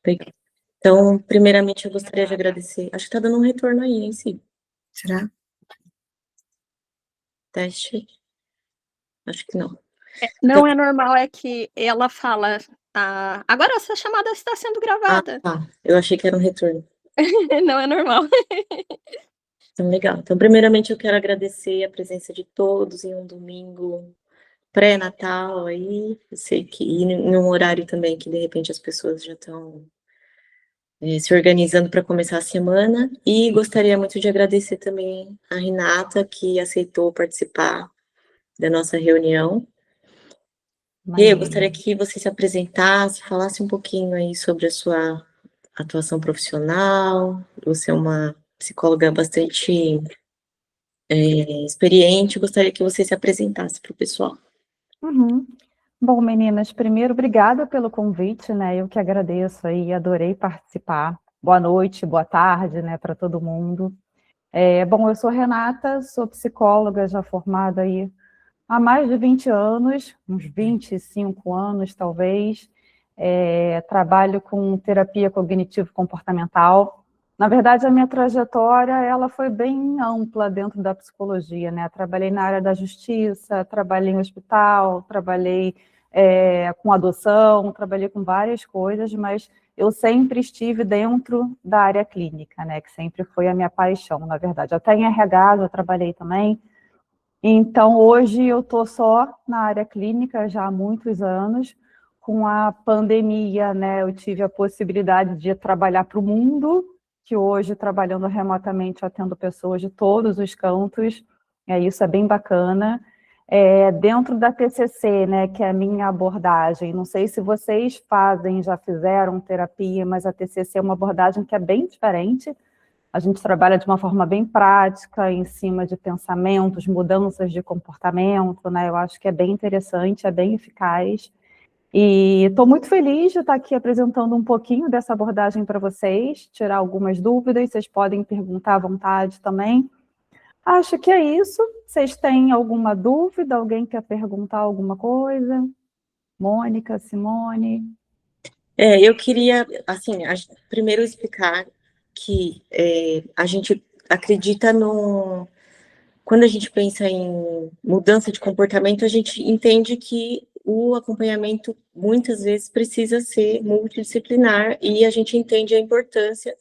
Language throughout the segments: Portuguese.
Legal. Então, primeiramente, eu gostaria de agradecer. Acho que tá dando um retorno aí, hein, Si? Será? Teste. Acho que não. Não é normal, é que ela fala: agora essa chamada está sendo Ah, gravada". tá. Eu achei que era um retorno. Não é normal. Então, legal. Então, primeiramente, eu quero agradecer a presença de todos em um domingo pré-natal aí. Eu sei que e em um horário também que, de repente, as pessoas já estão se organizando para começar a semana. E gostaria muito de agradecer também a Renata, que aceitou participar da nossa reunião. E eu gostaria que você se apresentasse, falasse um pouquinho aí sobre a sua atuação profissional. Você é uma psicóloga bastante experiente. Gostaria que você se apresentasse para o pessoal. Uhum. Bom, meninas, primeiro, obrigada pelo convite, né? Eu que agradeço aí, adorei participar. Boa noite, boa tarde, né, para todo mundo. Bom, eu sou Renata, sou psicóloga já formada aí há mais de 20 anos, uns 25 anos talvez. Trabalho com terapia cognitivo-comportamental. Na verdade, a minha trajetória ela foi bem ampla dentro da psicologia, né? Trabalhei na área da justiça, trabalhei em hospital, trabalhei com adoção, trabalhei com várias coisas, mas eu sempre estive dentro da área clínica, né? Que sempre foi a minha paixão, na verdade. Até em RH eu trabalhei também. Então, hoje eu estou só na área clínica já há muitos anos. Com a pandemia, né, eu tive a possibilidade de trabalhar para o mundo, que hoje, trabalhando remotamente, atendo pessoas de todos os cantos, isso é bem bacana. Dentro da TCC, né, que é a minha abordagem, não sei se vocês fazem, já fizeram terapia, mas a TCC é uma abordagem que é bem diferente. A gente trabalha de uma forma bem prática, em cima de pensamentos, mudanças de comportamento, né? Eu acho que é bem interessante, é bem eficaz. E estou muito feliz de estar aqui apresentando um pouquinho dessa abordagem para vocês, tirar algumas dúvidas, vocês podem perguntar à vontade também. Acho que é isso. Vocês têm alguma dúvida? Alguém quer perguntar alguma coisa? Mônica, Simone? Eu queria, assim, primeiro explicar que a gente acredita no... Quando a gente pensa em mudança de comportamento, a gente entende que o acompanhamento, muitas vezes, precisa ser multidisciplinar, e a gente entende a importância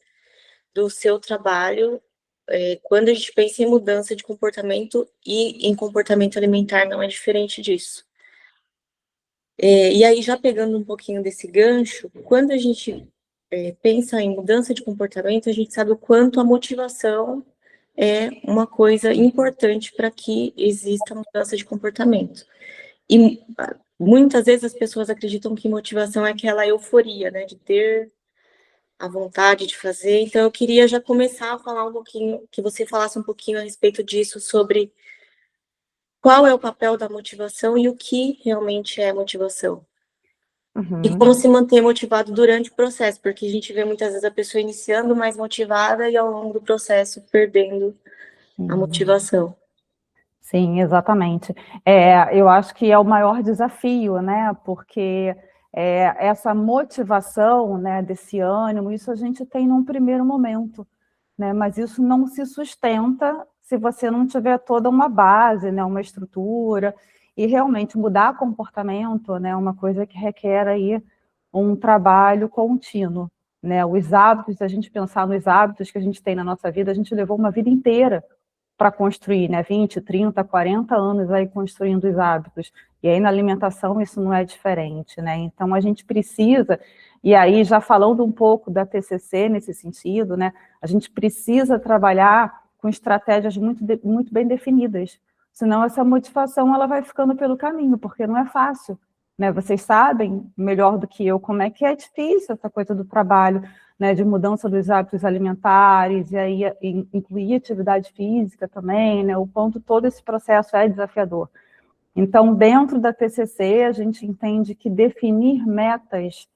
do seu trabalho quando a gente pensa em mudança de comportamento, e em comportamento alimentar não é diferente disso. E aí, já pegando um pouquinho desse gancho, quando a gente pensa em mudança de comportamento, a gente sabe o quanto a motivação é uma coisa importante para que exista mudança de comportamento. E muitas vezes as pessoas acreditam que motivação é aquela euforia, né, de ter a vontade de fazer. Então, eu queria já começar a falar um pouquinho, que você falasse um pouquinho a respeito disso, sobre qual é o papel da motivação e o que realmente é motivação. E como se manter motivado durante o processo, porque a gente vê muitas vezes a pessoa iniciando mais motivada e ao longo do processo perdendo a motivação. Sim, exatamente. Eu acho que é o maior desafio, né? Porque essa motivação, né, desse ânimo, isso a gente tem num primeiro momento, né? Mas isso não se sustenta se você não tiver toda uma base, né, uma estrutura, e realmente mudar comportamento, né, é uma coisa que requer aí um trabalho contínuo, né? Os hábitos, se a gente pensar nos hábitos que a gente tem na nossa vida, a gente levou uma vida inteira para construir, né, 20, 30, 40 anos aí construindo os hábitos. E aí na alimentação isso não é diferente, né? Então a gente precisa, e aí já falando um pouco da TCC nesse sentido, né, a gente precisa trabalhar com estratégias muito bem definidas, senão essa motivação ela vai ficando pelo caminho, porque não é fácil, né? Vocês sabem melhor do que eu como é que é difícil essa coisa do trabalho, né, de mudança dos hábitos alimentares, e aí incluir atividade física também, né, o quanto todo esse processo é desafiador. Então, dentro da TCC, a gente entende que definir metas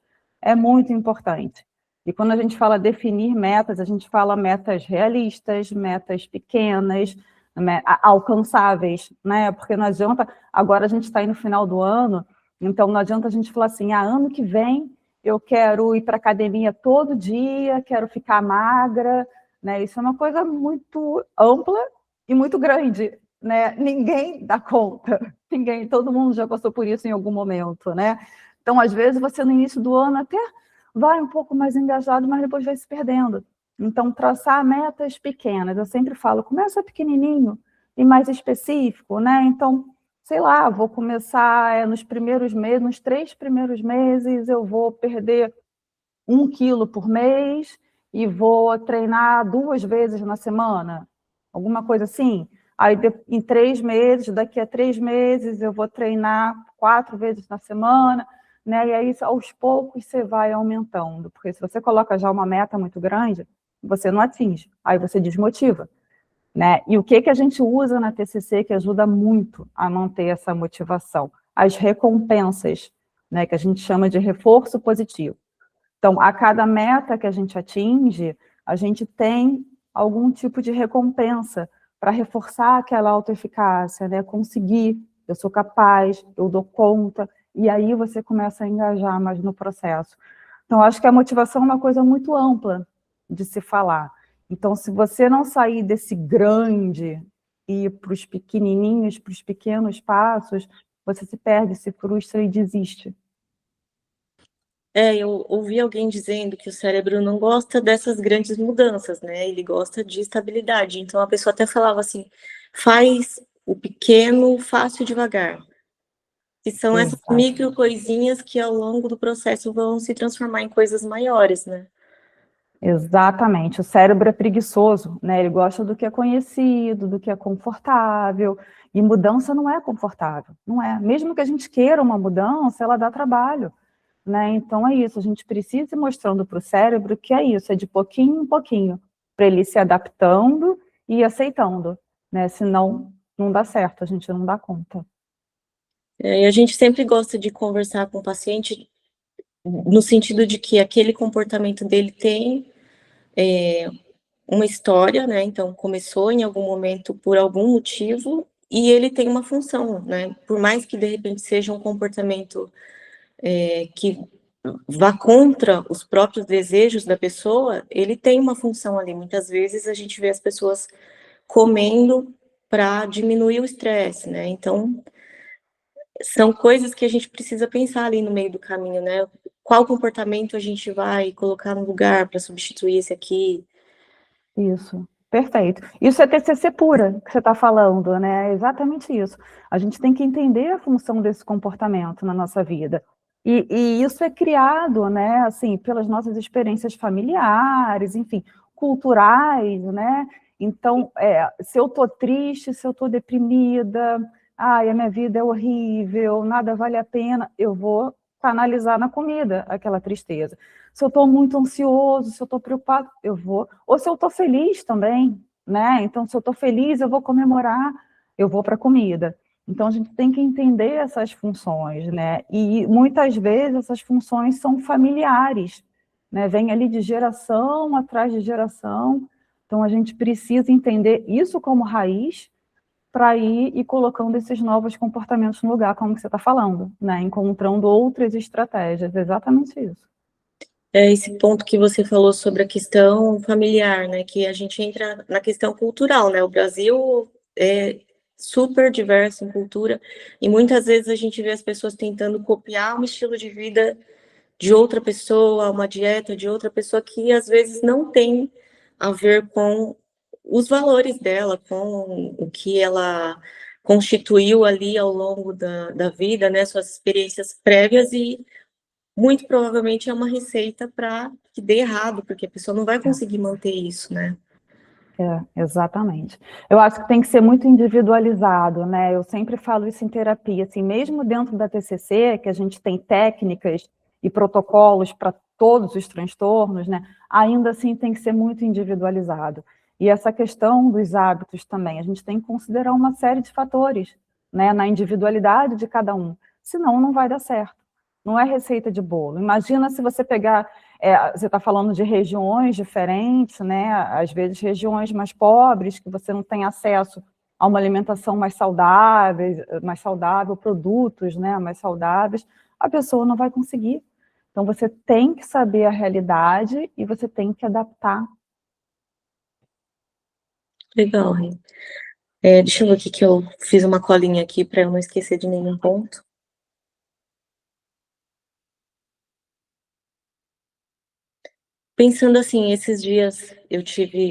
é muito importante. E quando a gente fala definir metas, a gente fala metas realistas, metas pequenas, alcançáveis, né? Porque não adianta, agora a gente está aí no final do ano, então não adianta a gente falar assim, ano que vem eu quero ir para a academia todo dia, quero ficar magra, né? Isso é uma coisa muito ampla e muito grande, né? Ninguém dá conta, ninguém, todo mundo já passou por isso em algum momento, né? Então, às vezes, você no início do ano até vai um pouco mais engajado, mas depois vai se perdendo. Então, traçar metas pequenas, eu sempre falo, começa pequenininho e mais específico, né? Então, sei lá, vou começar nos primeiros meses, nos 3 primeiros meses, eu vou perder 1 quilo por mês e vou treinar 2 vezes na semana, alguma coisa assim. Aí, em 3 meses, daqui a 3 meses, eu vou treinar 4 vezes na semana, né? E aí, aos poucos, você vai aumentando, porque se você coloca já uma meta muito grande, você não atinge, aí você desmotiva, né? E o que a gente usa na TCC que ajuda muito a manter essa motivação? As recompensas, né? Que a gente chama de reforço positivo. Então, a cada meta que a gente atinge, a gente tem algum tipo de recompensa para reforçar aquela autoeficácia, né? Conseguir, eu sou capaz, eu dou conta, e aí você começa a engajar mais no processo. Então, acho que a motivação é uma coisa muito ampla de se falar. Então, se você não sair desse grande e ir para os pequenininhos, para os pequenos passos, você se perde, se frustra e desiste. Eu ouvi alguém dizendo que o cérebro não gosta dessas grandes mudanças, né? Ele gosta de estabilidade. Então a pessoa até falava assim: faz o pequeno, fácil e devagar. Que são essas Exato. micro coisinhas que ao longo do processo vão se transformar em coisas maiores, né? Exatamente, o cérebro é preguiçoso, né? Ele gosta do que é conhecido, do que é confortável, e mudança não é confortável, não é. Mesmo que a gente queira uma mudança, ela dá trabalho, né? Então é isso, a gente precisa ir mostrando para o cérebro que é isso, é de pouquinho em pouquinho, para ele ir se adaptando e aceitando, né? Senão não dá certo, a gente não dá conta. E a gente sempre gosta de conversar com o paciente no sentido de que aquele comportamento dele tem uma história, né? Então, começou em algum momento por algum motivo e ele tem uma função, né? Por mais que de repente seja um comportamento que vá contra os próprios desejos da pessoa, ele tem uma função ali. Muitas vezes a gente vê as pessoas comendo para diminuir o estresse, né? Então, são coisas que a gente precisa pensar ali no meio do caminho, né? Qual comportamento a gente vai colocar no lugar para substituir esse aqui? Isso, perfeito. Isso é TCC pura que você está falando, né? É exatamente isso. A gente tem que entender a função desse comportamento na nossa vida. E isso é criado, né, assim, pelas nossas experiências familiares, enfim, culturais, né? Então, se eu estou triste, se eu estou deprimida, ai, a minha vida é horrível, nada vale a pena, eu vou canalizar na comida aquela tristeza. Se eu estou muito ansioso, se eu estou preocupado, eu vou. Ou se eu estou feliz também, né? Então, se eu estou feliz, eu vou comemorar, eu vou para a comida. Então, a gente tem que entender essas funções, né? E muitas vezes essas funções são familiares, né? Vem ali de geração atrás de geração. Então, a gente precisa entender isso como raiz para ir e colocando esses novos comportamentos no lugar, como que você está falando, né? Encontrando outras estratégias, exatamente isso. Esse ponto que você falou sobre a questão familiar, né? Que a gente entra na questão cultural, né? O Brasil é super diverso em cultura e muitas vezes a gente vê as pessoas tentando copiar um estilo de vida de outra pessoa, uma dieta de outra pessoa que às vezes não tem a ver com os valores dela, com o que ela constituiu ali ao longo da vida, né? Suas experiências prévias e muito provavelmente é uma receita para que dê errado, porque a pessoa não vai conseguir manter isso, né? Exatamente. Eu acho que tem que ser muito individualizado, né? Eu sempre falo isso em terapia, assim, mesmo dentro da TCC, que a gente tem técnicas e protocolos para todos os transtornos, né? Ainda assim tem que ser muito individualizado. E essa questão dos hábitos também, a gente tem que considerar uma série de fatores, né? Na individualidade de cada um, senão não vai dar certo. Não é receita de bolo. Imagina se você pegar você está falando de regiões diferentes, né? Às vezes regiões mais pobres, que você não tem acesso a uma alimentação mais saudável, produtos, né, mais saudáveis, a pessoa não vai conseguir. Então, você tem que saber a realidade e você tem que adaptar. Legal, Rê. Deixa eu ver aqui que eu fiz uma colinha aqui para eu não esquecer de nenhum ponto. Pensando assim, esses dias eu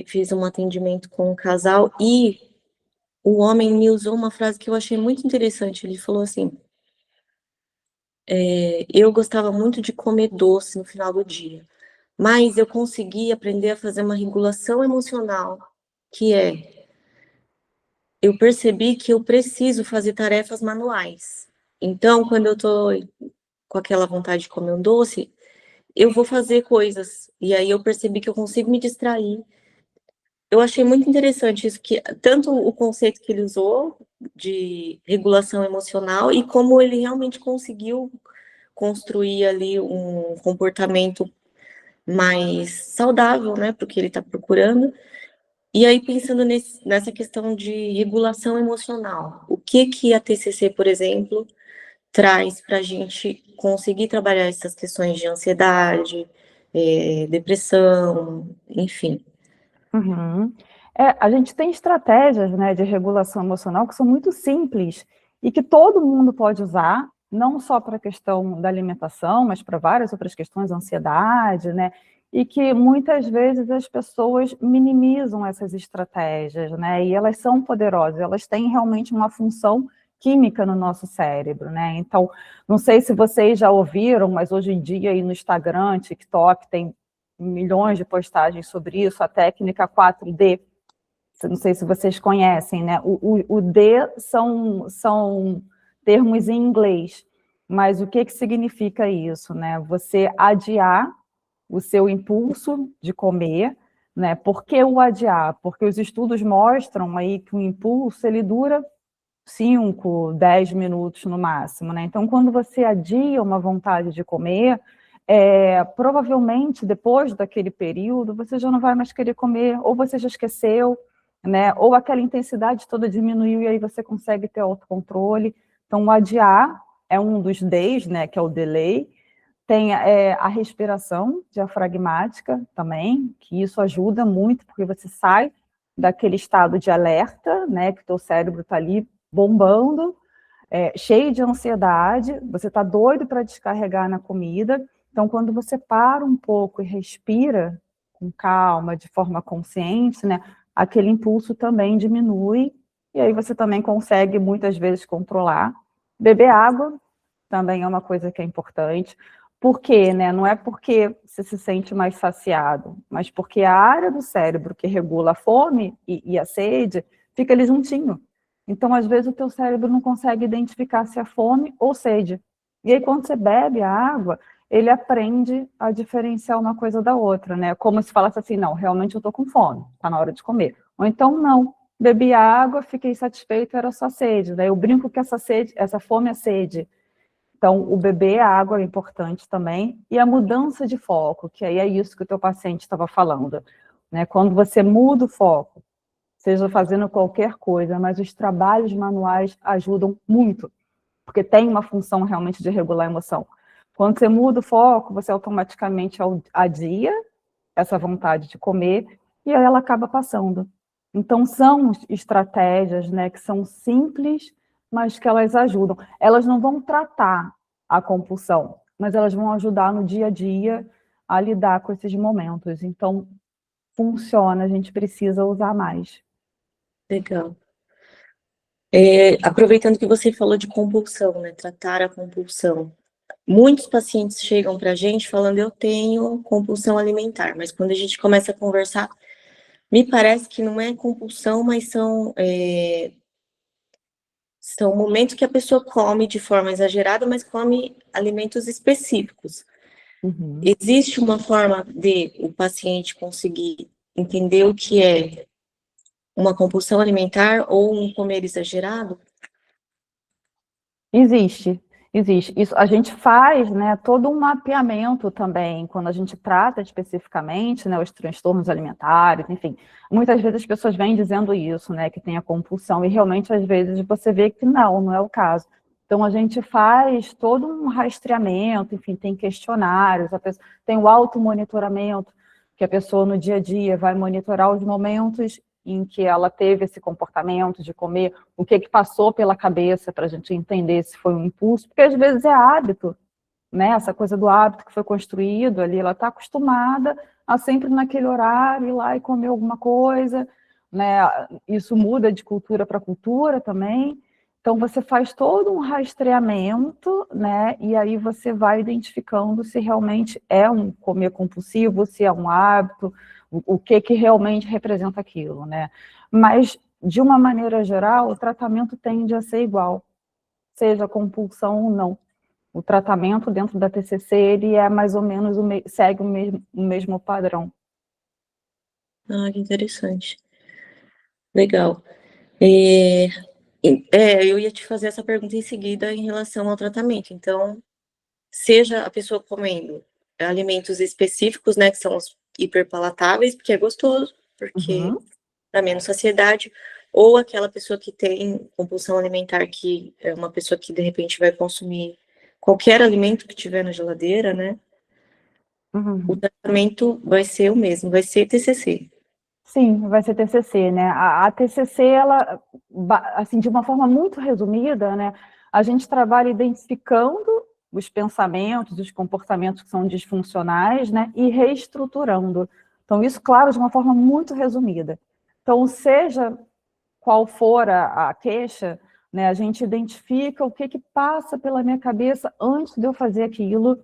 fiz um atendimento com um casal e o homem me usou uma frase que eu achei muito interessante. Ele falou assim: eu gostava muito de comer doce no final do dia, mas eu consegui aprender a fazer uma regulação emocional, que eu percebi que eu preciso fazer tarefas manuais. Então, quando eu tô com aquela vontade de comer um doce, eu vou fazer coisas. E aí eu percebi que eu consigo me distrair. Eu achei muito interessante isso, que tanto o conceito que ele usou de regulação emocional e como ele realmente conseguiu construir ali um comportamento mais saudável, né, para o que ele está procurando. E aí, pensando nessa questão de regulação emocional, o que a TCC, por exemplo, traz para a gente conseguir trabalhar essas questões de ansiedade, depressão, enfim. Uhum. A gente tem estratégias, né, de regulação emocional que são muito simples e que todo mundo pode usar, não só para a questão da alimentação, mas para várias outras questões, ansiedade, né, e que muitas vezes as pessoas minimizam essas estratégias, né, e elas são poderosas, elas têm realmente uma função química no nosso cérebro, né, então, não sei se vocês já ouviram, mas hoje em dia aí no Instagram, TikTok, tem milhões de postagens sobre isso, a técnica 4D, não sei se vocês conhecem, né? O D são termos em inglês, mas o que significa isso, né? Você adiar o seu impulso de comer, né? Por que o adiar? Porque os estudos mostram aí que o impulso, ele dura 5, 10 minutos no máximo, né? Então, quando você adia uma vontade de comer, provavelmente depois daquele período você já não vai mais querer comer, ou você já esqueceu, né? Ou aquela intensidade toda diminuiu e aí você consegue ter autocontrole. Então, o adiar é um dos Ds, né? Que é o delay. Tem a respiração diafragmática também, que isso ajuda muito, porque você sai daquele estado de alerta, né? Que o teu cérebro está ali bombando, cheio de ansiedade, você está doido para descarregar na comida. Então, quando você para um pouco e respira com calma, de forma consciente, né, aquele impulso também diminui, e aí você também consegue, muitas vezes, controlar. Beber água também é uma coisa que é importante. Por quê, né? Não é porque você se sente mais saciado, mas porque a área do cérebro que regula a fome e a sede fica ali juntinho. Então, às vezes, o teu cérebro não consegue identificar se é fome ou sede. E aí, quando você bebe a água, ele aprende a diferenciar uma coisa da outra, né? Como se falasse assim, não, realmente eu estou com fome, está na hora de comer. Ou então, não, bebi água, fiquei satisfeito, era só sede. Daí eu brinco que essa fome é sede. Então, o beber água é importante também. E a mudança de foco, que aí é isso que o teu paciente estava falando, né? Quando você muda o foco, seja fazendo qualquer coisa, mas os trabalhos manuais ajudam muito, porque tem uma função realmente de regular a emoção. Quando você muda o foco, você automaticamente adia essa vontade de comer e aí ela acaba passando. Então, são estratégias, né, que são simples, mas que elas ajudam. Elas não vão tratar a compulsão, mas elas vão ajudar no dia a dia a lidar com esses momentos. Então, funciona, a gente precisa usar mais. Legal. Aproveitando que você falou de compulsão, né? Tratar a compulsão. Muitos pacientes chegam para a gente falando, eu tenho compulsão alimentar, mas quando a gente começa a conversar, me parece que não é compulsão, mas são momentos que a pessoa come de forma exagerada, mas come alimentos específicos. Uhum. Existe uma forma de o paciente conseguir entender o que é uma compulsão alimentar ou um comer exagerado? Existe, existe. Isso a gente faz, né, todo um mapeamento também, quando a gente trata especificamente, né, os transtornos alimentares, enfim. Muitas vezes as pessoas vêm dizendo isso, né, que tem a compulsão, e realmente às vezes você vê que não é o caso. Então, a gente faz todo um rastreamento, enfim, tem questionários, tem o automonitoramento, que a pessoa no dia a dia vai monitorar os momentos em que ela teve esse comportamento de comer, o que passou pela cabeça para a gente entender se foi um impulso, porque às vezes é hábito, né? Essa coisa do hábito que foi construído ali, ela está acostumada a sempre naquele horário ir lá e comer alguma coisa, né? Isso muda de cultura para cultura também. Então, você faz todo um rastreamento, né? E aí você vai identificando se realmente é um comer compulsivo, se é um hábito, o que realmente representa aquilo, né? Mas, de uma maneira geral, o tratamento tende a ser igual, seja compulsão ou não. O tratamento dentro da TCC, ele é mais ou menos, segue o mesmo padrão. Ah, que interessante. Legal. Eu ia te fazer essa pergunta em seguida em relação ao tratamento. Então, seja a pessoa comendo alimentos específicos, né, que são os hiperpalatáveis, porque é gostoso, porque dá menos saciedade, ou aquela pessoa que tem compulsão alimentar, que é uma pessoa que de repente vai consumir qualquer alimento que tiver na geladeira, né? O tratamento vai ser o mesmo, vai ser TCC. Sim, vai ser TCC, né? A TCC, ela, assim, de uma forma muito resumida, né? A gente trabalha identificando os pensamentos, os comportamentos que são disfuncionais, né? E reestruturando. Então, isso, claro, de uma forma muito resumida. Então, seja qual for a queixa, né? A gente identifica o que passa pela minha cabeça antes de eu fazer aquilo,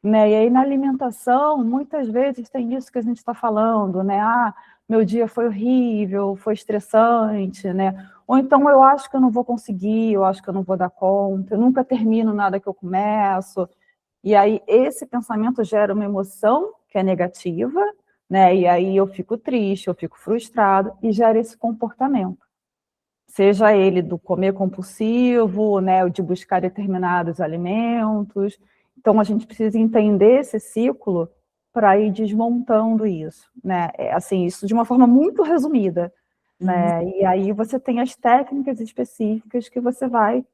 né? E aí, na alimentação, muitas vezes tem isso que a gente está falando, né? Ah, meu dia foi horrível, foi estressante, né? Ou então eu acho que eu não vou conseguir, eu acho que eu não vou dar conta, eu nunca termino nada que eu começo. E aí, esse pensamento gera uma emoção que é negativa, né? E aí eu fico triste, eu fico frustrado, e gera esse comportamento. Seja ele do comer compulsivo, né? O de buscar determinados alimentos. Então, a gente precisa entender esse ciclo para ir desmontando isso, né? Assim, isso de uma forma muito resumida, né? E aí você tem as técnicas específicas que você vai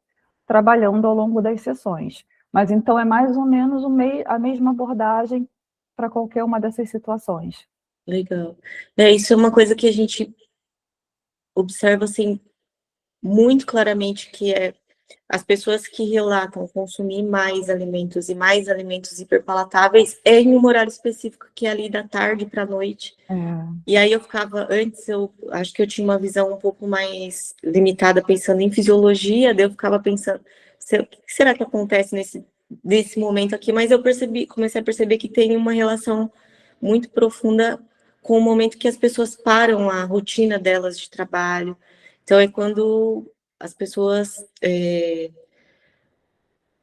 trabalhando ao longo das sessões. Mas então é mais ou menos a mesma abordagem para qualquer uma dessas situações. Legal. Isso é uma coisa que a gente observa, assim, muito claramente, que é as pessoas que relatam consumir mais alimentos e mais alimentos hiperpalatáveis é em um horário específico, que é ali da tarde para a noite. E aí antes eu acho que eu tinha uma visão um pouco mais limitada, pensando em fisiologia, daí eu ficava pensando, o que será que acontece nesse momento aqui? Mas eu comecei a perceber que tem uma relação muito profunda com o momento que as pessoas param a rotina delas de trabalho. Então, é quando as pessoas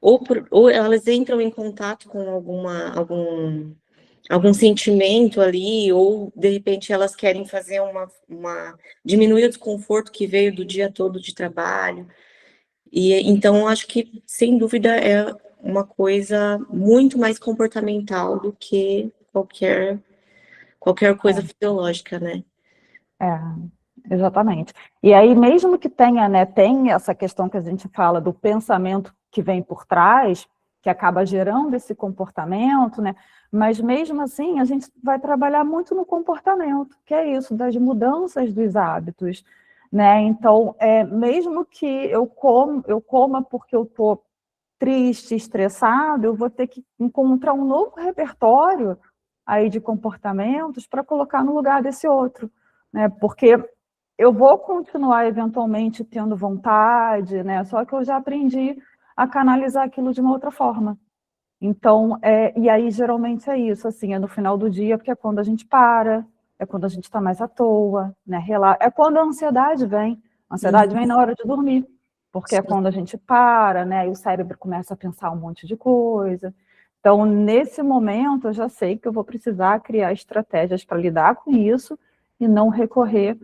ou elas entram em contato com algum sentimento ali, ou de repente elas querem fazer diminuir o desconforto que veio do dia todo de trabalho. E então acho que, sem dúvida, é uma coisa muito mais comportamental do que qualquer coisa fisiológica, né? Exatamente. E aí, mesmo que tenha, né, tem essa questão que a gente fala do pensamento que vem por trás, que acaba gerando esse comportamento, né? Mas mesmo assim, a gente vai trabalhar muito no comportamento, que é isso, das mudanças dos hábitos, né? Então, mesmo que eu coma porque eu estou triste, estressado, eu vou ter que encontrar um novo repertório aí de comportamentos para colocar no lugar desse outro, né? Porque eu vou continuar eventualmente tendo vontade, né? Só que eu já aprendi a canalizar aquilo de uma outra forma. Então, e aí geralmente é isso, assim, é no final do dia, porque é quando a gente para, é quando a gente está mais à toa, né? É quando a ansiedade vem. A ansiedade vem na hora de dormir, porque é quando a gente para, né? E o cérebro começa a pensar um monte de coisa. Então, nesse momento, eu já sei que eu vou precisar criar estratégias para lidar com isso e não recorrer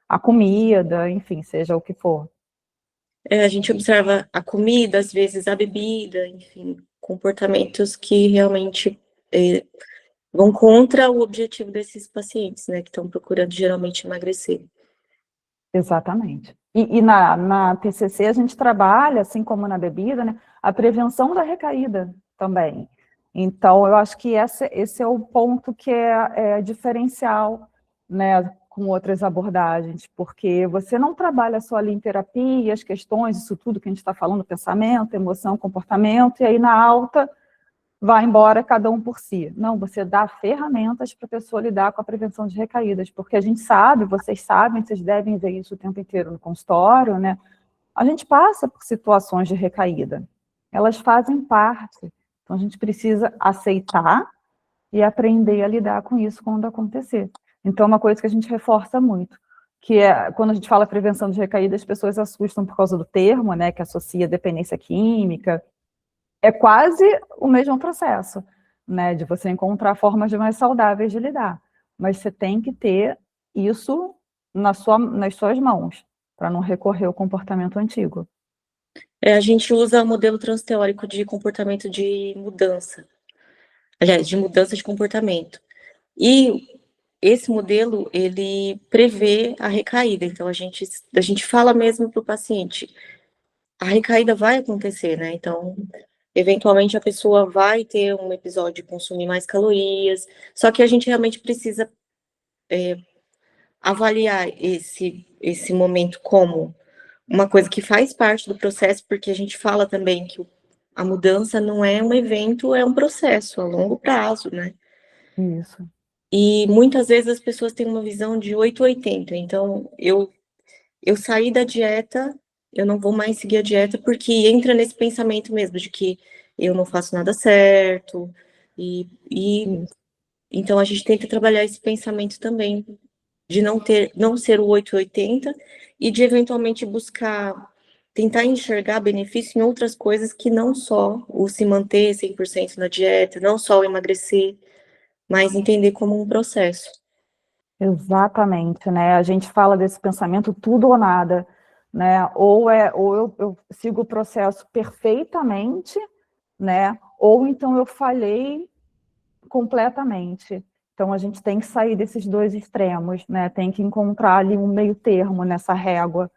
à comida, enfim, seja o que for. A gente observa a comida, às vezes a bebida, enfim, comportamentos que realmente vão contra o objetivo desses pacientes, né, que estão procurando geralmente emagrecer. Exatamente. E na TCC a gente trabalha, assim como na bebida, né, a prevenção da recaída também. Então, eu acho que esse é o ponto que é diferencial, né, com outras abordagens, porque você não trabalha só ali em terapia, as questões, isso tudo que a gente está falando, pensamento, emoção, comportamento, e aí na alta vai embora cada um por si. Não, você dá ferramentas para a pessoa lidar com a prevenção de recaídas, porque a gente sabe, vocês sabem, vocês devem ver isso o tempo inteiro no consultório, né? A gente passa por situações de recaída. Elas fazem parte. Então, a gente precisa aceitar e aprender a lidar com isso quando acontecer. Então, é uma coisa que a gente reforça muito, que é, quando a gente fala prevenção de recaída, as pessoas assustam por causa do termo, né, que associa dependência química. É quase o mesmo processo, né, de você encontrar formas mais saudáveis de lidar. Mas você tem que ter isso nas suas mãos, para não recorrer ao comportamento antigo. A gente usa o modelo transteórico de comportamento de mudança. Aliás, de mudança de comportamento. E esse modelo, ele prevê a recaída. Então, a gente fala mesmo para o paciente, a recaída vai acontecer, né? Então, eventualmente a pessoa vai ter um episódio de consumir mais calorias, só que a gente realmente precisa avaliar esse momento como uma coisa que faz parte do processo, porque a gente fala também que a mudança não é um evento, é um processo a longo prazo, né? Isso. E muitas vezes as pessoas têm uma visão de 880. Então, eu saí da dieta, eu não vou mais seguir a dieta, porque entra nesse pensamento mesmo de que eu não faço nada certo. E então a gente tenta trabalhar esse pensamento também, de não ser o 880 e de eventualmente buscar, tentar enxergar benefício em outras coisas que não só o se manter 100% na dieta, não só o emagrecer, mas entender como um processo. Exatamente, né? A gente fala desse pensamento tudo ou nada, né? Ou eu sigo o processo perfeitamente, né? Ou então eu falhei completamente. Então a gente tem que sair desses dois extremos, né? Tem que encontrar ali um meio termo nessa régua.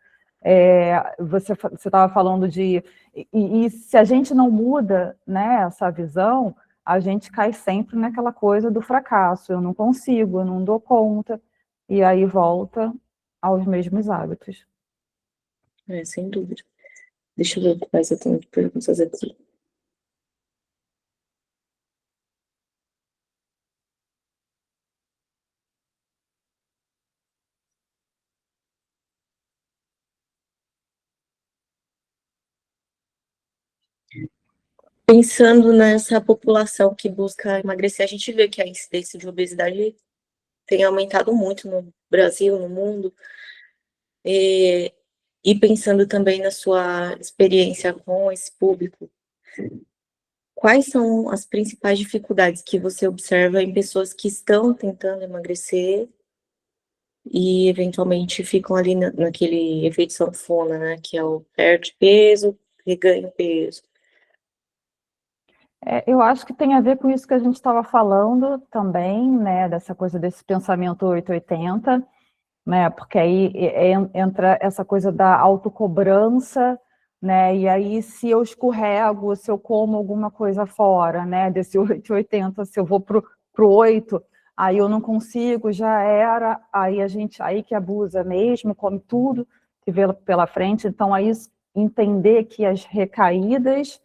Você estava falando e se a gente não muda, né, essa visão, a gente cai sempre naquela coisa do fracasso. Eu não consigo, eu não dou conta, e aí volta aos mesmos hábitos. Sem dúvida. Deixa eu ver o que mais eu tenho de perguntas aqui. Pensando nessa população que busca emagrecer, a gente vê que a incidência de obesidade tem aumentado muito no Brasil, no mundo. E pensando também na sua experiência com esse público, quais são as principais dificuldades que você observa em pessoas que estão tentando emagrecer e eventualmente ficam ali naquele efeito sanfona, né? Que é o perde peso, reganha peso. Eu acho que tem a ver com isso que a gente estava falando também, né, dessa coisa desse pensamento 880, né, porque aí entra essa coisa da autocobrança, né, e aí se eu escorrego, se eu como alguma coisa fora, né, desse 880, se eu vou pro 8, aí eu não consigo, já era, aí que abusa mesmo, come tudo que vê pela frente, então aí entender que as recaídas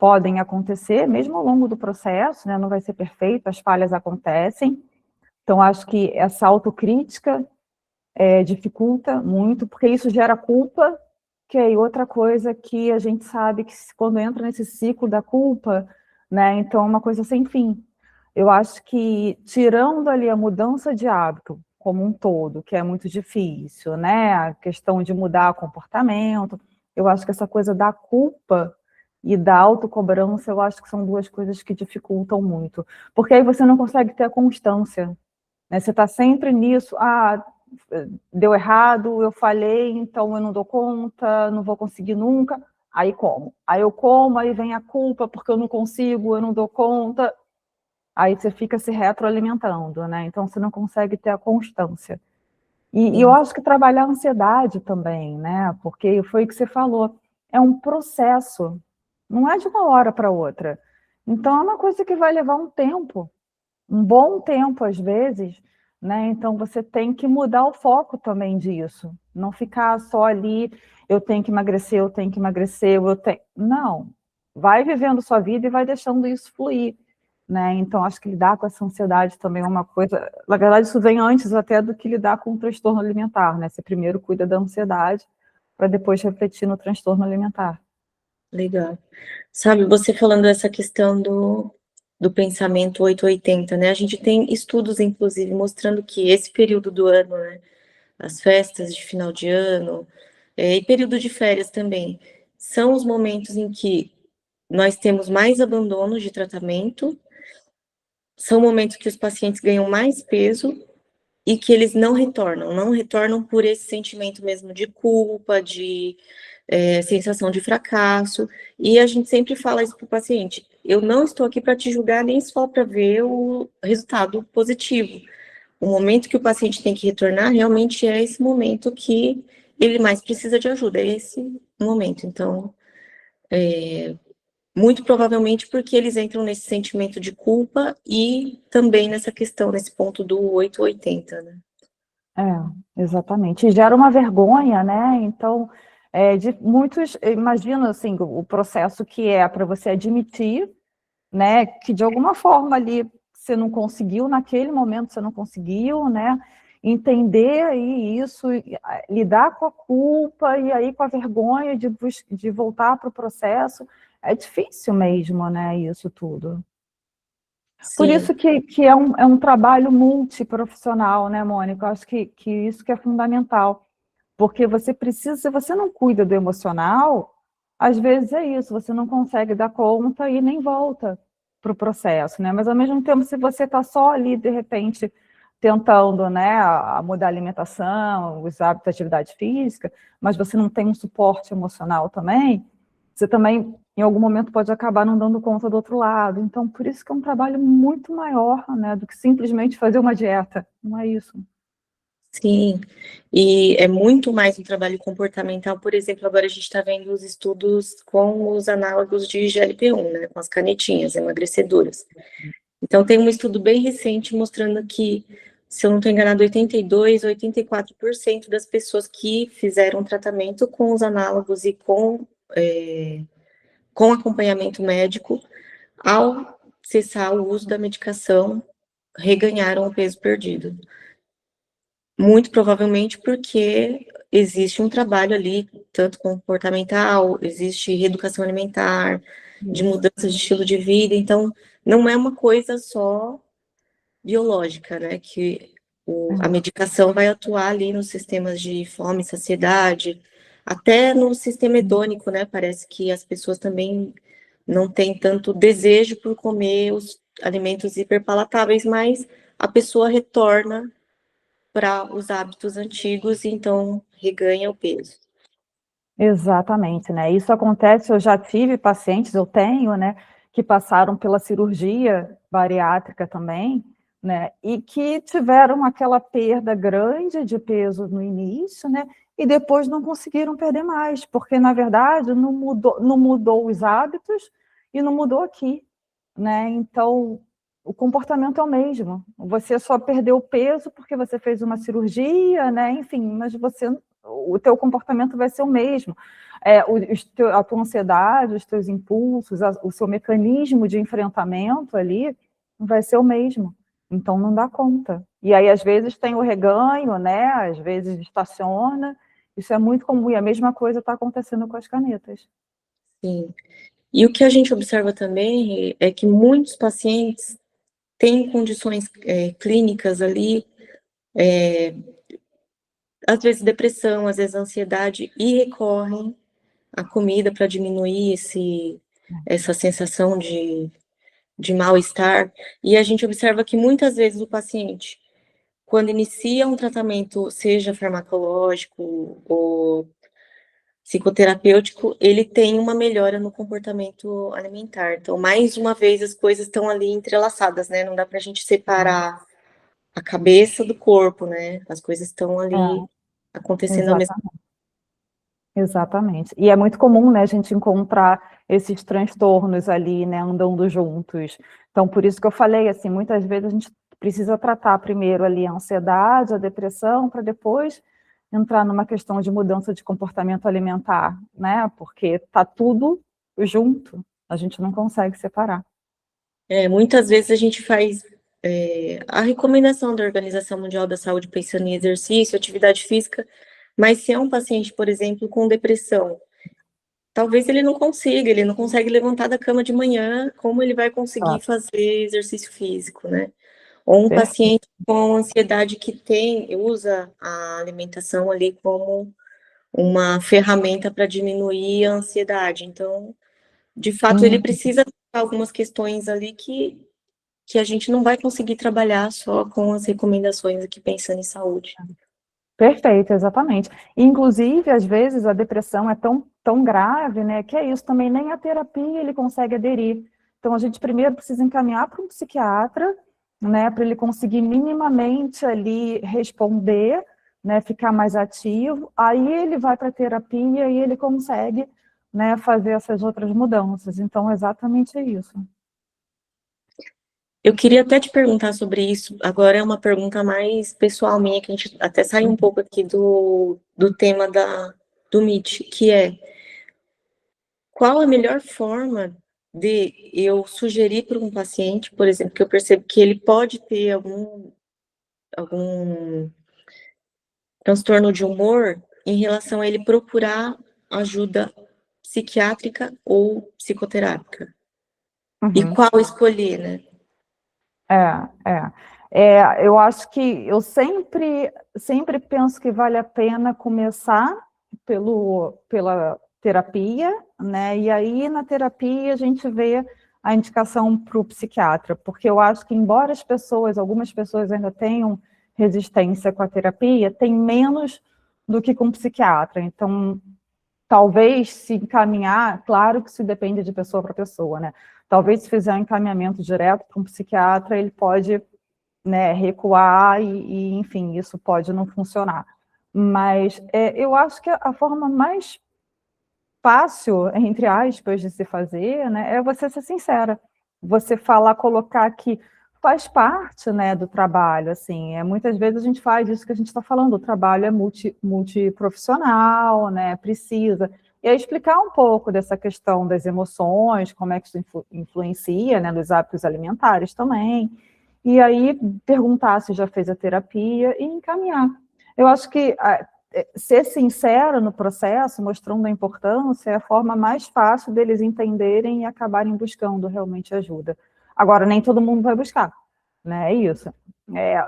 podem acontecer, mesmo ao longo do processo, né, não vai ser perfeito, as falhas acontecem, então acho que essa autocrítica dificulta muito, porque isso gera culpa, que é outra coisa que a gente sabe que quando entra nesse ciclo da culpa, né, então é uma coisa sem fim. Eu acho que tirando ali a mudança de hábito como um todo, que é muito difícil, né, a questão de mudar o comportamento, eu acho que essa coisa da culpa e da autocobrança, eu acho que são duas coisas que dificultam muito, porque aí você não consegue ter a constância, né, você está sempre nisso, deu errado, eu falhei, então eu não dou conta, não vou conseguir nunca, aí como? Aí eu como, aí vem a culpa porque eu não consigo, eu não dou conta, aí você fica se retroalimentando, né? Então você não consegue ter a constância. E eu acho que trabalhar a ansiedade também, né? Porque foi o que você falou, é um processo, não é de uma hora para outra. Então, é uma coisa que vai levar um tempo, um bom tempo às vezes, né? Então, você tem que mudar o foco também disso, não ficar só ali, eu tenho que emagrecer, eu tenho que emagrecer, eu tenho... Não, vai vivendo sua vida e vai deixando isso fluir. Né? Então, acho que lidar com essa ansiedade também é uma coisa... Na verdade, isso vem antes até do que lidar com o transtorno alimentar, né? Você primeiro cuida da ansiedade para depois refletir no transtorno alimentar. Legal. Sabe, você falando essa questão do pensamento 880, né? A gente tem estudos, inclusive, mostrando que esse período do ano, né? As festas de final de ano, e período de férias também, são os momentos em que nós temos mais abandono de tratamento, são momentos que os pacientes ganham mais peso e que eles não retornam por esse sentimento mesmo de culpa, de sensação de fracasso, e a gente sempre fala isso para o paciente, eu não estou aqui para te julgar nem só para ver o resultado positivo, o momento que o paciente tem que retornar realmente é esse momento que ele mais precisa de ajuda, é esse momento, então, muito provavelmente porque eles entram nesse sentimento de culpa e também nessa questão, nesse ponto do 880, né? Exatamente. E gera uma vergonha, né? Então, de muitos, imagina assim, o processo que é para você admitir, né, que de alguma forma ali você não conseguiu, naquele momento você não conseguiu, né? Entender aí isso, lidar com a culpa e aí com a vergonha de voltar para o processo, é difícil mesmo, né, isso tudo. Por Sim, isso que é um trabalho multiprofissional, né, Mônica? Eu acho que isso que é fundamental. Porque você precisa, se você não cuida do emocional, às vezes é isso, você não consegue dar conta e nem volta para o processo, né? Mas ao mesmo tempo, se você está só ali, de repente, tentando, né, a mudar a alimentação, os hábitos de atividade física, mas você não tem um suporte emocional também, você também, em algum momento, pode acabar não dando conta do outro lado. Então, por isso que é um trabalho muito maior, né, do que simplesmente fazer uma dieta. Não é isso. sim. E é muito mais um trabalho comportamental, por exemplo, agora a gente está vendo os estudos com os análogos de GLP-1, né, com as canetinhas emagrecedoras. Então, tem um estudo bem recente mostrando que, se eu não estou enganado, 82, 84% das pessoas que fizeram tratamento com os análogos e com acompanhamento médico, ao cessar o uso da medicação, reganharam o peso perdido. Muito provavelmente porque existe um trabalho ali, tanto comportamental, existe reeducação alimentar, de mudança de estilo de vida, então não é uma coisa só biológica, né? Que a medicação vai atuar ali nos sistemas de fome, saciedade, até no sistema hedônico, né? Parece que as pessoas também não têm tanto desejo por comer os alimentos hiperpalatáveis, mas a pessoa retorna para os hábitos antigos e então reganha o peso. Exatamente, né? Isso acontece, eu já tive pacientes, eu tenho, né, que passaram pela cirurgia bariátrica também, né, e que tiveram aquela perda grande de peso no início, né, e depois não conseguiram perder mais, porque, na verdade, não mudou os hábitos e não mudou aqui, né? Então, o comportamento é o mesmo. Você só perdeu peso porque você fez uma cirurgia, né? Enfim, mas o teu comportamento vai ser o mesmo. A tua ansiedade, os teus impulsos, o seu mecanismo de enfrentamento ali vai ser o mesmo. Então, não dá conta. E aí, às vezes, tem o reganho, né? Às vezes, estaciona. Isso é muito comum. E a mesma coisa está acontecendo com as canetas. Sim. E o que a gente observa também é que muitos pacientes têm condições clínicas ali, às vezes depressão, às vezes ansiedade, e recorrem à comida para diminuir essa sensação de mal-estar. E a gente observa que muitas vezes o paciente, quando inicia um tratamento, seja farmacológico ou psicoterapêutico, ele tem uma melhora no comportamento alimentar. Então, mais uma vez, as coisas estão ali entrelaçadas, né? Não dá para a gente separar a cabeça do corpo, né? As coisas estão ali acontecendo ao mesmo tempo. Exatamente. E é muito comum, né, a gente encontrar esses transtornos ali, né, andando juntos. Então, por isso que eu falei, assim, muitas vezes a gente precisa tratar primeiro ali a ansiedade, a depressão, para depois entrar numa questão de mudança de comportamento alimentar, né, porque tá tudo junto, a gente não consegue separar. Muitas vezes a gente faz a recomendação da Organização Mundial da Saúde pensando em exercício, atividade física, mas se é um paciente, por exemplo, com depressão, talvez ele não consegue levantar da cama de manhã, como ele vai conseguir fazer exercício físico, né? Ou um paciente com ansiedade que usa a alimentação ali como uma ferramenta para diminuir a ansiedade. Então, de fato, ele precisa tratar algumas questões ali que a gente não vai conseguir trabalhar só com as recomendações aqui pensando em saúde. Perfeito, exatamente. Inclusive, às vezes, a depressão é tão grave, né, que é isso também, nem a terapia ele consegue aderir. Então, a gente primeiro precisa encaminhar para um psiquiatra, né, para ele conseguir minimamente ali responder, né, ficar mais ativo, aí ele vai para a terapia e ele consegue, né, fazer essas outras mudanças. Então, é exatamente isso. Eu queria até te perguntar sobre isso, agora é uma pergunta mais pessoal minha, que a gente até sai um pouco aqui do tema do MIT, que é: qual a melhor forma de eu sugerir para um paciente, por exemplo, que eu percebo que ele pode ter algum transtorno de humor, em relação a ele procurar ajuda psiquiátrica ou psicoterápica? E qual escolher, né? Eu acho que eu sempre penso que vale a pena começar pela terapia, né? E aí na terapia a gente vê a indicação para o psiquiatra, porque eu acho que embora algumas pessoas ainda tenham resistência com a terapia, tem menos do que com o psiquiatra. Então, talvez se encaminhar, claro que isso depende de pessoa para pessoa, né? Talvez se fizer um encaminhamento direto para um psiquiatra, ele pode, né, recuar enfim, isso pode não funcionar. Mas eu acho que a forma mais fácil, entre aspas, de se fazer, né, é você ser sincera. Você falar, colocar que faz parte, né, do trabalho, assim, muitas vezes a gente faz isso que a gente está falando, o trabalho é multiprofissional, né, precisa. E aí explicar um pouco dessa questão das emoções, como é que isso influencia, né, nos hábitos alimentares também. E aí perguntar se já fez a terapia e encaminhar. Eu acho que ser sincero no processo, mostrando a importância, é a forma mais fácil deles entenderem e acabarem buscando realmente ajuda. Agora, nem todo mundo vai buscar, né? É isso.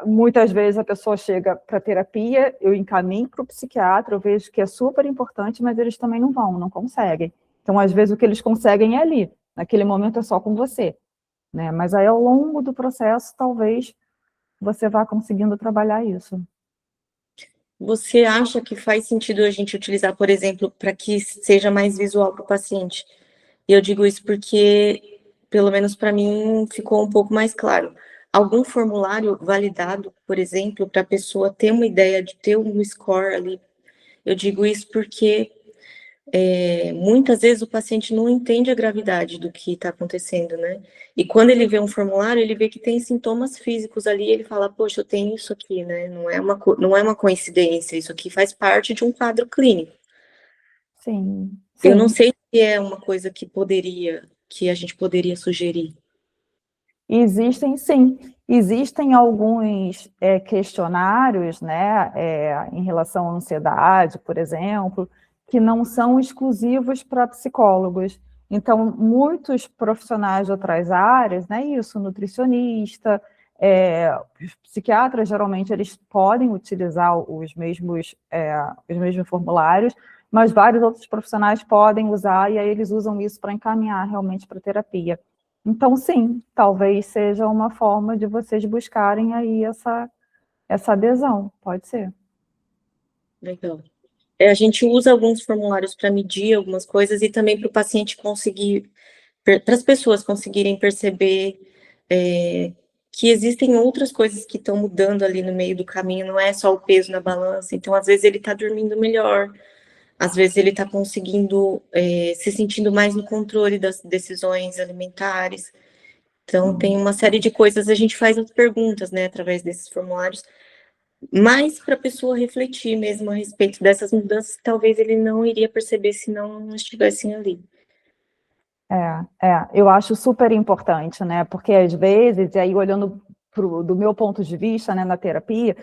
Muitas vezes a pessoa chega para a terapia, eu encaminho para o psiquiatra, eu vejo que é super importante, mas eles também não conseguem. Então, às vezes, o que eles conseguem é ali, naquele momento é só com você, né? Mas aí, ao longo do processo, talvez você vá conseguindo trabalhar isso. Você acha que faz sentido a gente utilizar, por exemplo, para que seja mais visual para o paciente? E eu digo isso porque, pelo menos para mim, ficou um pouco mais claro. Algum formulário validado, por exemplo, para a pessoa ter uma ideia de ter um score ali. Eu digo isso porque muitas vezes o paciente não entende a gravidade do que está acontecendo, né? E quando ele vê um formulário, ele vê que tem sintomas físicos ali, e ele fala, poxa, eu tenho isso aqui, né? Não é uma coincidência, isso aqui faz parte de um quadro clínico. Sim. Eu não sei se é uma coisa que a gente poderia sugerir. Existem, sim. Existem alguns questionários, né, em relação à ansiedade, por exemplo, que não são exclusivos para psicólogos. Então, muitos profissionais de outras áreas, né, nutricionista, os psiquiatras, geralmente, eles podem utilizar os mesmos formulários, mas vários outros profissionais podem usar, e aí eles usam isso para encaminhar realmente para terapia. Então, sim, talvez seja uma forma de vocês buscarem aí essa adesão, pode ser. Legal. A gente usa alguns formulários para medir algumas coisas e também para o paciente conseguir, para as pessoas conseguirem perceber que existem outras coisas que estão mudando ali no meio do caminho, não é só o peso na balança. Então, às vezes, ele está dormindo melhor, às vezes, ele está conseguindo se sentindo mais no controle das decisões alimentares. Então, tem uma série de coisas, a gente faz as perguntas, né, através desses formulários, mais para a pessoa refletir mesmo a respeito dessas mudanças que talvez ele não iria perceber se não estivessem ali. Eu acho super importante, né? Porque às vezes, e aí olhando do meu ponto de vista, né, na terapia,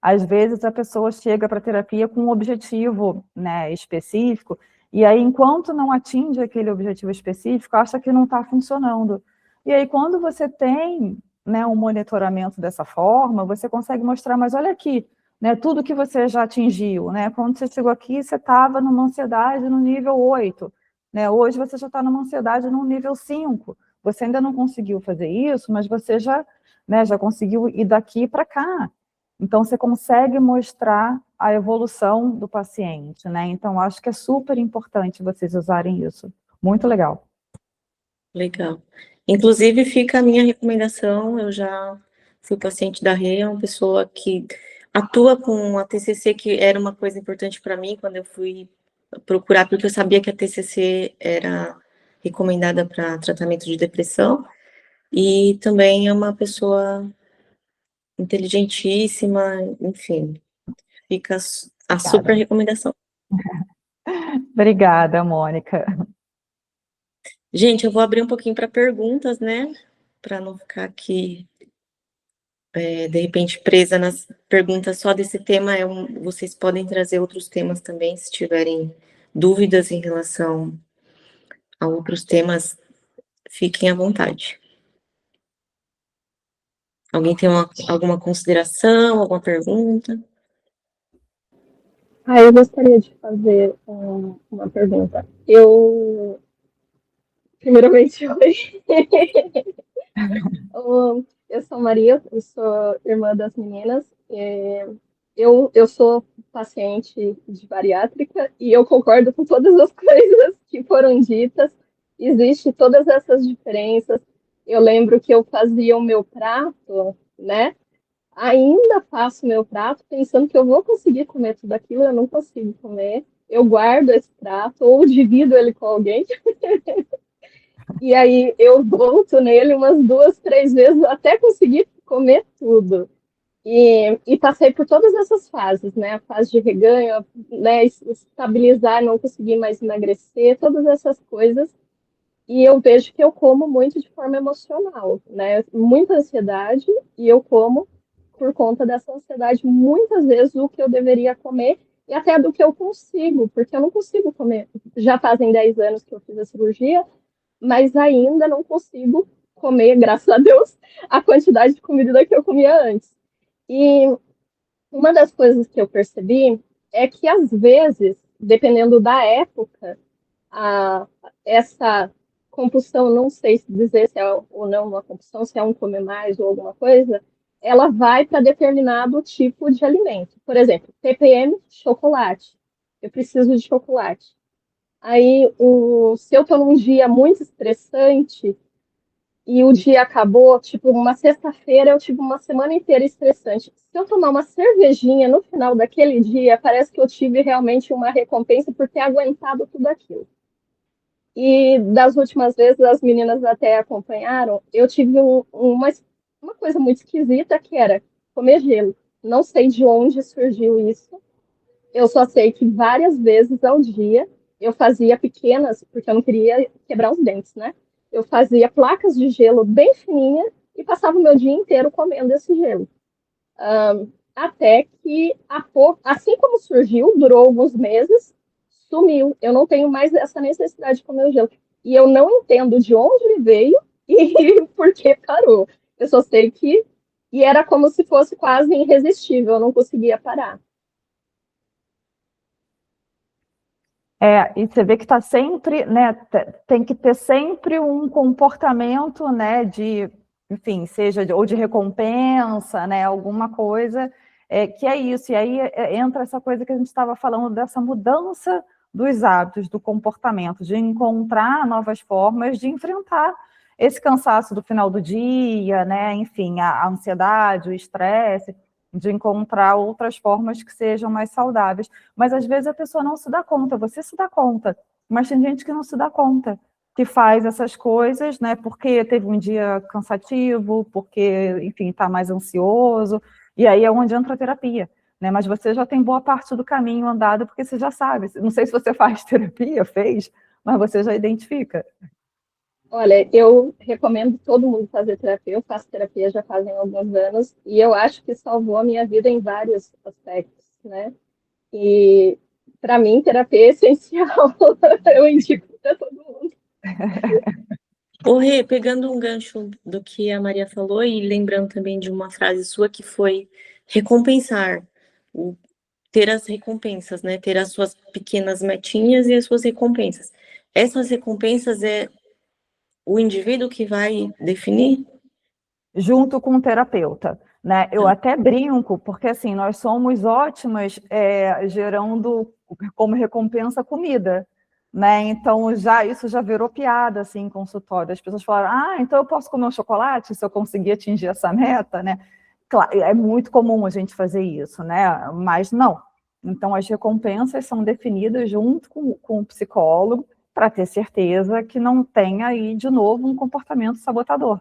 às vezes a pessoa chega para a terapia com um objetivo, né, específico, e aí enquanto não atinge aquele objetivo específico, acha que não está funcionando. E aí quando você tem, né, um monitoramento dessa forma, você consegue mostrar, mas olha aqui, né, tudo que você já atingiu, né? Quando você chegou aqui, você estava numa ansiedade no nível 8. Né? Hoje você já está numa ansiedade no nível 5. Você ainda não conseguiu fazer isso, mas você já, né, já conseguiu ir daqui para cá. Então, você consegue mostrar a evolução do paciente, né? Então, acho que é super importante vocês usarem isso. Muito legal. Legal. Inclusive, fica a minha recomendação, eu já fui paciente da Rê, é uma pessoa que atua com a TCC, que era uma coisa importante para mim quando eu fui procurar, porque eu sabia que a TCC era recomendada para tratamento de depressão, e também é uma pessoa inteligentíssima, enfim, fica a super recomendação. Obrigada, Mônica. Gente, eu vou abrir um pouquinho para perguntas, né? Para não ficar aqui, de repente, presa nas perguntas só desse tema. Vocês podem trazer outros temas também, se tiverem dúvidas em relação a outros temas, fiquem à vontade. Alguém tem alguma consideração, alguma pergunta? Eu gostaria de fazer uma pergunta. Primeiramente, oi. Eu sou Maria, eu sou irmã das meninas. Eu sou paciente de bariátrica e eu concordo com todas as coisas que foram ditas. Existem todas essas diferenças. Eu lembro que eu fazia o meu prato, né? Ainda faço meu prato pensando que eu vou conseguir comer tudo aquilo, eu não consigo comer. Eu guardo esse prato ou divido ele com alguém. E aí eu volto nele umas 2, 3 vezes até conseguir comer tudo. E passei por todas essas fases, né? A fase de reganho, né? Estabilizar, não conseguir mais emagrecer, todas essas coisas. E eu vejo que eu como muito de forma emocional, né? Muita ansiedade, e eu como por conta dessa ansiedade muitas vezes o que eu deveria comer e até do que eu consigo, porque eu não consigo comer. Já fazem 10 anos que eu fiz a cirurgia, mas ainda não consigo comer, graças a Deus, a quantidade de comida que eu comia antes. E uma das coisas que eu percebi é que, às vezes, dependendo da época, a, essa compulsão, não sei se dizer se é ou não uma compulsão, se é um comer mais ou alguma coisa, ela vai para determinado tipo de alimento. Por exemplo, TPM, chocolate. Eu preciso de chocolate. Aí, se eu estou num dia muito estressante e o dia acabou, tipo, uma sexta-feira eu tive uma semana inteira estressante. Se eu tomar uma cervejinha no final daquele dia, parece que eu tive realmente uma recompensa por ter aguentado tudo aquilo. E das últimas vezes, as meninas até acompanharam, eu tive uma coisa muito esquisita que era comer gelo. Não sei de onde surgiu isso. Eu só sei que várias vezes ao dia eu fazia pequenas, porque eu não queria quebrar os dentes, né? Eu fazia placas de gelo bem fininha e passava o meu dia inteiro comendo esse gelo. Até que, assim como surgiu, durou alguns meses, sumiu. Eu não tenho mais essa necessidade de comer o gelo. E eu não entendo de onde ele veio e por que parou. Eu só sei que. E era como se fosse quase irresistível, eu não conseguia parar. E você vê que está sempre, né, tem que ter sempre um comportamento, né, de, enfim, seja ou de recompensa, né, alguma coisa, que é isso. E aí entra essa coisa que a gente estava falando dessa mudança dos hábitos, do comportamento, de encontrar novas formas de enfrentar esse cansaço do final do dia, né? Enfim, a ansiedade, o estresse, de encontrar outras formas que sejam mais saudáveis. Mas às vezes a pessoa não se dá conta, você se dá conta, mas tem gente que não se dá conta, que faz essas coisas, né? Porque teve um dia cansativo, porque, enfim, está mais ansioso, e aí é onde entra a terapia. Né, mas você já tem boa parte do caminho andado, porque você já sabe. Não sei se você faz terapia, fez, mas você já identifica. Olha, eu recomendo todo mundo fazer terapia. Eu faço terapia já fazem alguns anos e eu acho que salvou a minha vida em vários aspectos, né? E para mim, terapia é essencial. Eu indico para todo mundo. Ô, Rê, pegando um gancho do que a Maria falou e lembrando também de uma frase sua que foi recompensar, ter as recompensas, né? Ter as suas pequenas metinhas e as suas recompensas. Essas recompensas é o indivíduo que vai definir? Junto com o terapeuta. Né? Eu até brinco, porque assim, nós somos ótimas gerando como recompensa comida. Né? Então, isso já virou piada assim, em consultório. As pessoas falaram, então eu posso comer um chocolate se eu conseguir atingir essa meta, né? Claro, é muito comum a gente fazer isso, né? Mas não. Então, as recompensas são definidas junto com o psicólogo para ter certeza que não tem aí, de novo, um comportamento sabotador.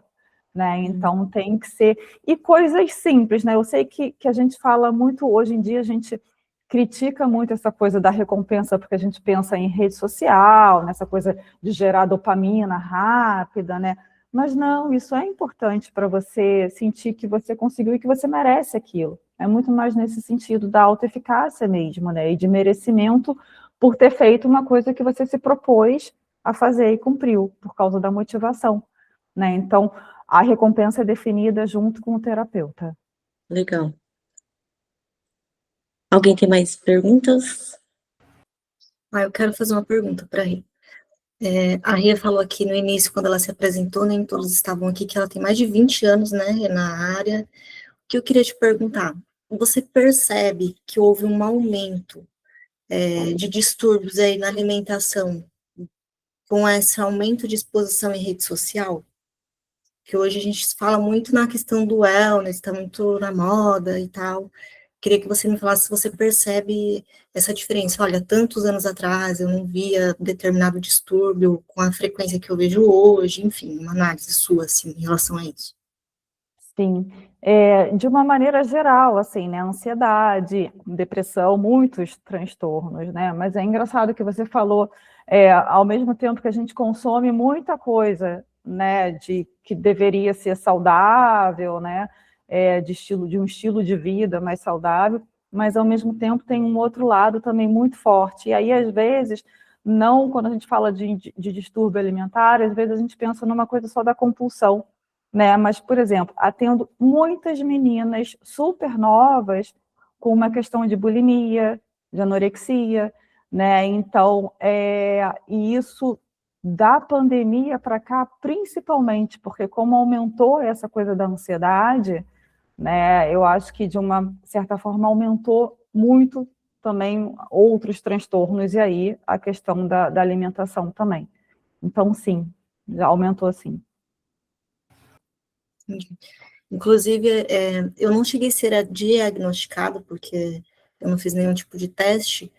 Né? Então, tem que ser... E coisas simples, né? Eu sei que a gente fala muito, hoje em dia, a gente critica muito essa coisa da recompensa, porque a gente pensa em rede social, nessa coisa de gerar dopamina rápida, né? Mas não, isso é importante para você sentir que você conseguiu e que você merece aquilo. É muito mais nesse sentido da autoeficácia mesmo, né? E de merecimento por ter feito uma coisa que você se propôs a fazer e cumpriu, por causa da motivação, né? Então, a recompensa é definida junto com o terapeuta. Legal. Alguém tem mais perguntas? Eu quero fazer uma pergunta para a Rê. A Rê falou aqui no início, quando ela se apresentou, nem todos estavam aqui, que ela tem mais de 20 anos, né, na área. O que eu queria te perguntar, você percebe que houve um aumento de distúrbios aí na alimentação com esse aumento de exposição em rede social? Que hoje a gente fala muito na questão do wellness, está muito na moda e tal. Queria que você me falasse se você percebe essa diferença. Olha, tantos anos atrás eu não via determinado distúrbio com a frequência que eu vejo hoje, enfim, uma análise sua, assim, em relação a isso. Sim, de uma maneira geral, assim, né, ansiedade, depressão, muitos transtornos, né, mas é engraçado que você falou, ao mesmo tempo que a gente consome muita coisa, né, que deveria ser saudável, né, de um estilo de vida mais saudável, mas ao mesmo tempo tem um outro lado também muito forte, e aí às vezes, não, quando a gente fala de distúrbio alimentar, às vezes a gente pensa numa coisa só da compulsão, né? Mas, por exemplo, atendo muitas meninas super novas com uma questão de bulimia, de anorexia, né? Então, e isso da pandemia para cá, principalmente, porque como aumentou essa coisa da ansiedade, né? Eu acho que, de uma certa forma, aumentou muito também outros transtornos, e aí a questão da alimentação também. Então, sim, já aumentou sim. Inclusive, eu não cheguei a ser diagnosticada, porque eu não fiz nenhum tipo de teste,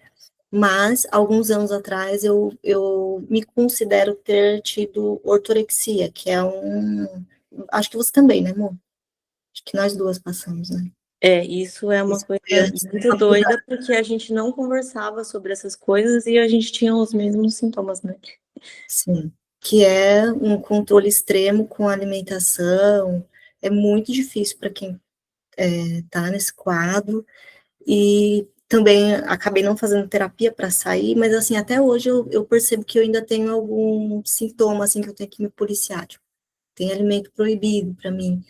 mas, alguns anos atrás, eu me considero ter tido ortorexia, que é acho que você também, né, amor? Acho que nós duas passamos, né? Isso é uma coisa muito doida, porque a gente não conversava sobre essas coisas e a gente tinha os mesmos sintomas, né? Sim, que é um controle extremo com a alimentação, é muito difícil para quem está nesse quadro, e também acabei não fazendo terapia para sair, mas assim, até hoje eu percebo que eu ainda tenho algum sintoma, assim, que eu tenho que me policiar, tipo, tem alimento proibido para mim,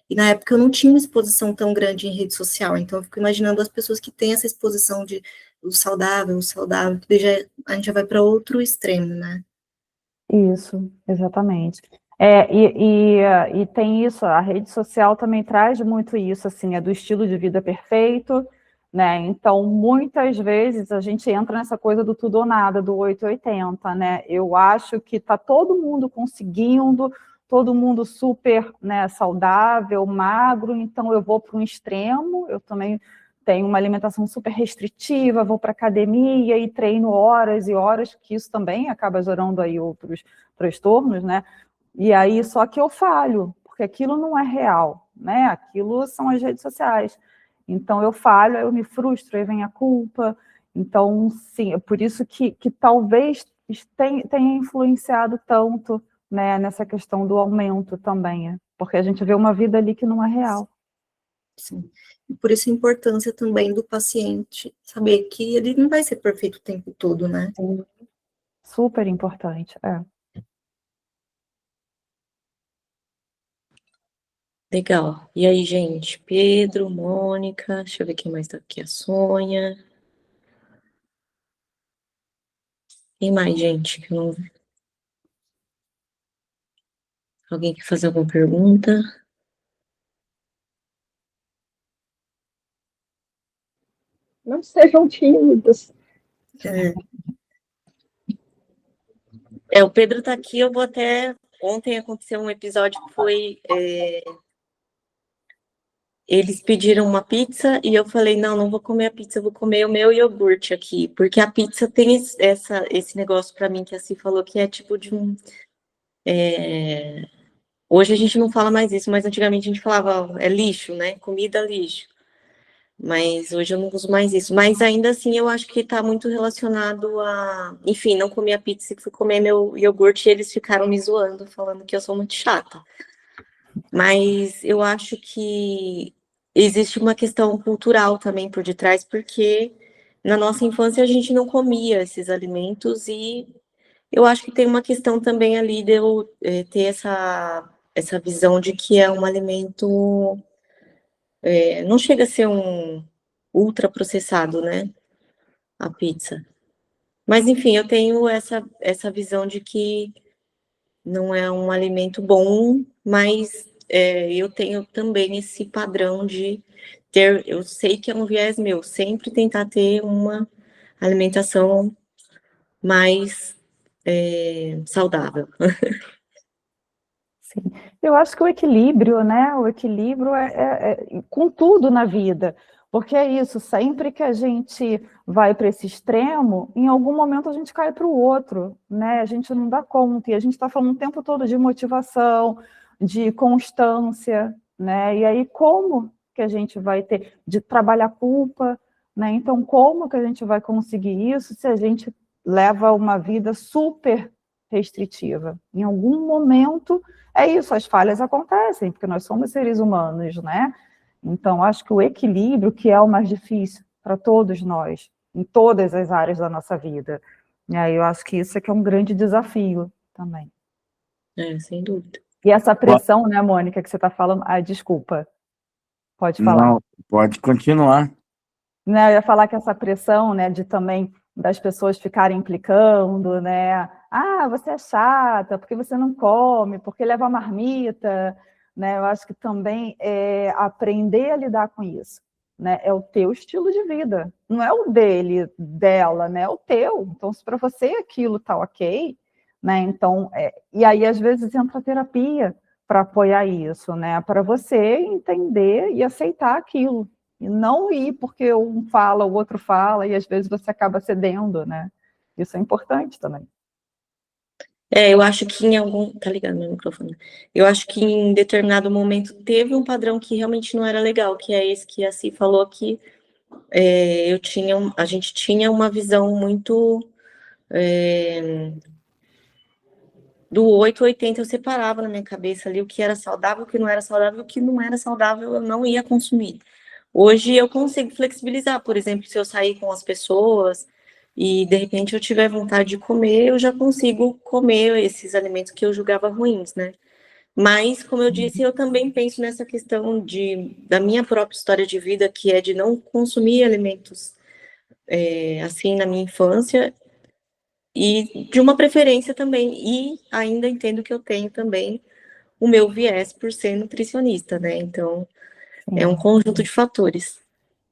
e na época eu não tinha uma exposição tão grande em rede social, então eu fico imaginando as pessoas que têm essa exposição de o saudável, que daí a gente já vai para outro extremo, né? Isso, exatamente. E tem isso, a rede social também traz muito isso, assim, do estilo de vida perfeito, né? Então, muitas vezes a gente entra nessa coisa do tudo ou nada, do 880, né? Eu acho que está todo mundo conseguindo todo mundo super, né, saudável, magro, então eu vou para um extremo, eu também tenho uma alimentação super restritiva, vou para academia e treino horas e horas, que isso também acaba gerando aí outros transtornos, né? E aí, só que eu falho, porque aquilo não é real, né? Aquilo são as redes sociais. Então, eu falho, eu me frustro, aí vem a culpa. Então, sim, é por isso que talvez tenha influenciado tanto, né, nessa questão do aumento também, porque a gente vê uma vida ali que não é real. Sim. E por isso a importância também do paciente saber que ele não vai ser perfeito o tempo todo, né? Super importante, Legal. E aí, gente? Pedro, Mônica, deixa eu ver quem mais tá aqui. A Sônia. Quem mais, gente? Que eu não... Alguém quer fazer alguma pergunta? Não sejam tímidos. O Pedro tá aqui, eu vou até... Ontem aconteceu um episódio que foi... Eles pediram uma pizza e eu falei, não vou comer a pizza, eu vou comer o meu iogurte aqui, porque a pizza tem esse negócio para mim que a Si falou que é tipo de um... Hoje a gente não fala mais isso, mas antigamente a gente falava, é lixo, né? Comida lixo. Mas hoje eu não uso mais isso. Mas ainda assim eu acho que está muito relacionado a... Enfim, não comi a pizza e fui comer meu iogurte e eles ficaram me zoando, falando que eu sou muito chata. Mas eu acho que existe uma questão cultural também por detrás, porque na nossa infância a gente não comia esses alimentos e eu acho que tem uma questão também ali de eu ter essa visão de que é um alimento, não chega a ser um ultraprocessado, né? A pizza. Mas enfim, eu tenho essa visão de que não é um alimento bom, mas eu tenho também esse padrão de ter, eu sei que é um viés meu, sempre tentar ter uma alimentação mais saudável. Sim. Eu acho que o equilíbrio, né? O equilíbrio com tudo na vida, porque é isso, sempre que a gente vai para esse extremo, em algum momento a gente cai para o outro, né? A gente não dá conta, e a gente está falando o tempo todo de motivação, de constância, né? E aí, como que a gente vai ter de trabalhar a culpa, né? Então, como que a gente vai conseguir isso se a gente leva uma vida super restritiva? Em algum momento é isso, as falhas acontecem, porque nós somos seres humanos, né? Então, acho que o equilíbrio, que é o mais difícil para todos nós, em todas as áreas da nossa vida. E aí eu acho que isso é que é um grande desafio também. Sem dúvida. E essa pressão, né, Mônica, que você está falando... Ah, desculpa. Pode falar. Não, pode continuar. Né, eu ia falar que essa pressão, né, de também das pessoas ficarem implicando, né? Ah, você é chata, porque você não come, porque leva marmita, né? Eu acho que também é aprender a lidar com isso, né? É o teu estilo de vida, não é o dele, dela, né? É o teu. Então, se para você aquilo tá ok, né? Então, e aí às vezes entra a terapia para apoiar isso, né? Para você entender e aceitar aquilo. E não ir porque um fala, o outro fala, e às vezes você acaba cedendo, né? Isso é importante também. Eu acho que em algum... Tá ligado meu microfone? Eu acho que em determinado momento teve um padrão que realmente não era legal, que é esse que a Si falou que a gente tinha uma visão muito... do 880 eu separava na minha cabeça ali o que era saudável, o que não era saudável, o que não era saudável eu não ia consumir. Hoje eu consigo flexibilizar, por exemplo, se eu sair com as pessoas e de repente eu tiver vontade de comer, eu já consigo comer esses alimentos que eu julgava ruins, né? Mas, como eu disse, eu também penso nessa questão da minha própria história de vida, que é de não consumir alimentos assim na minha infância, e de uma preferência também, e ainda entendo que eu tenho também o meu viés por ser nutricionista, né? Então, Sim. é um conjunto de fatores.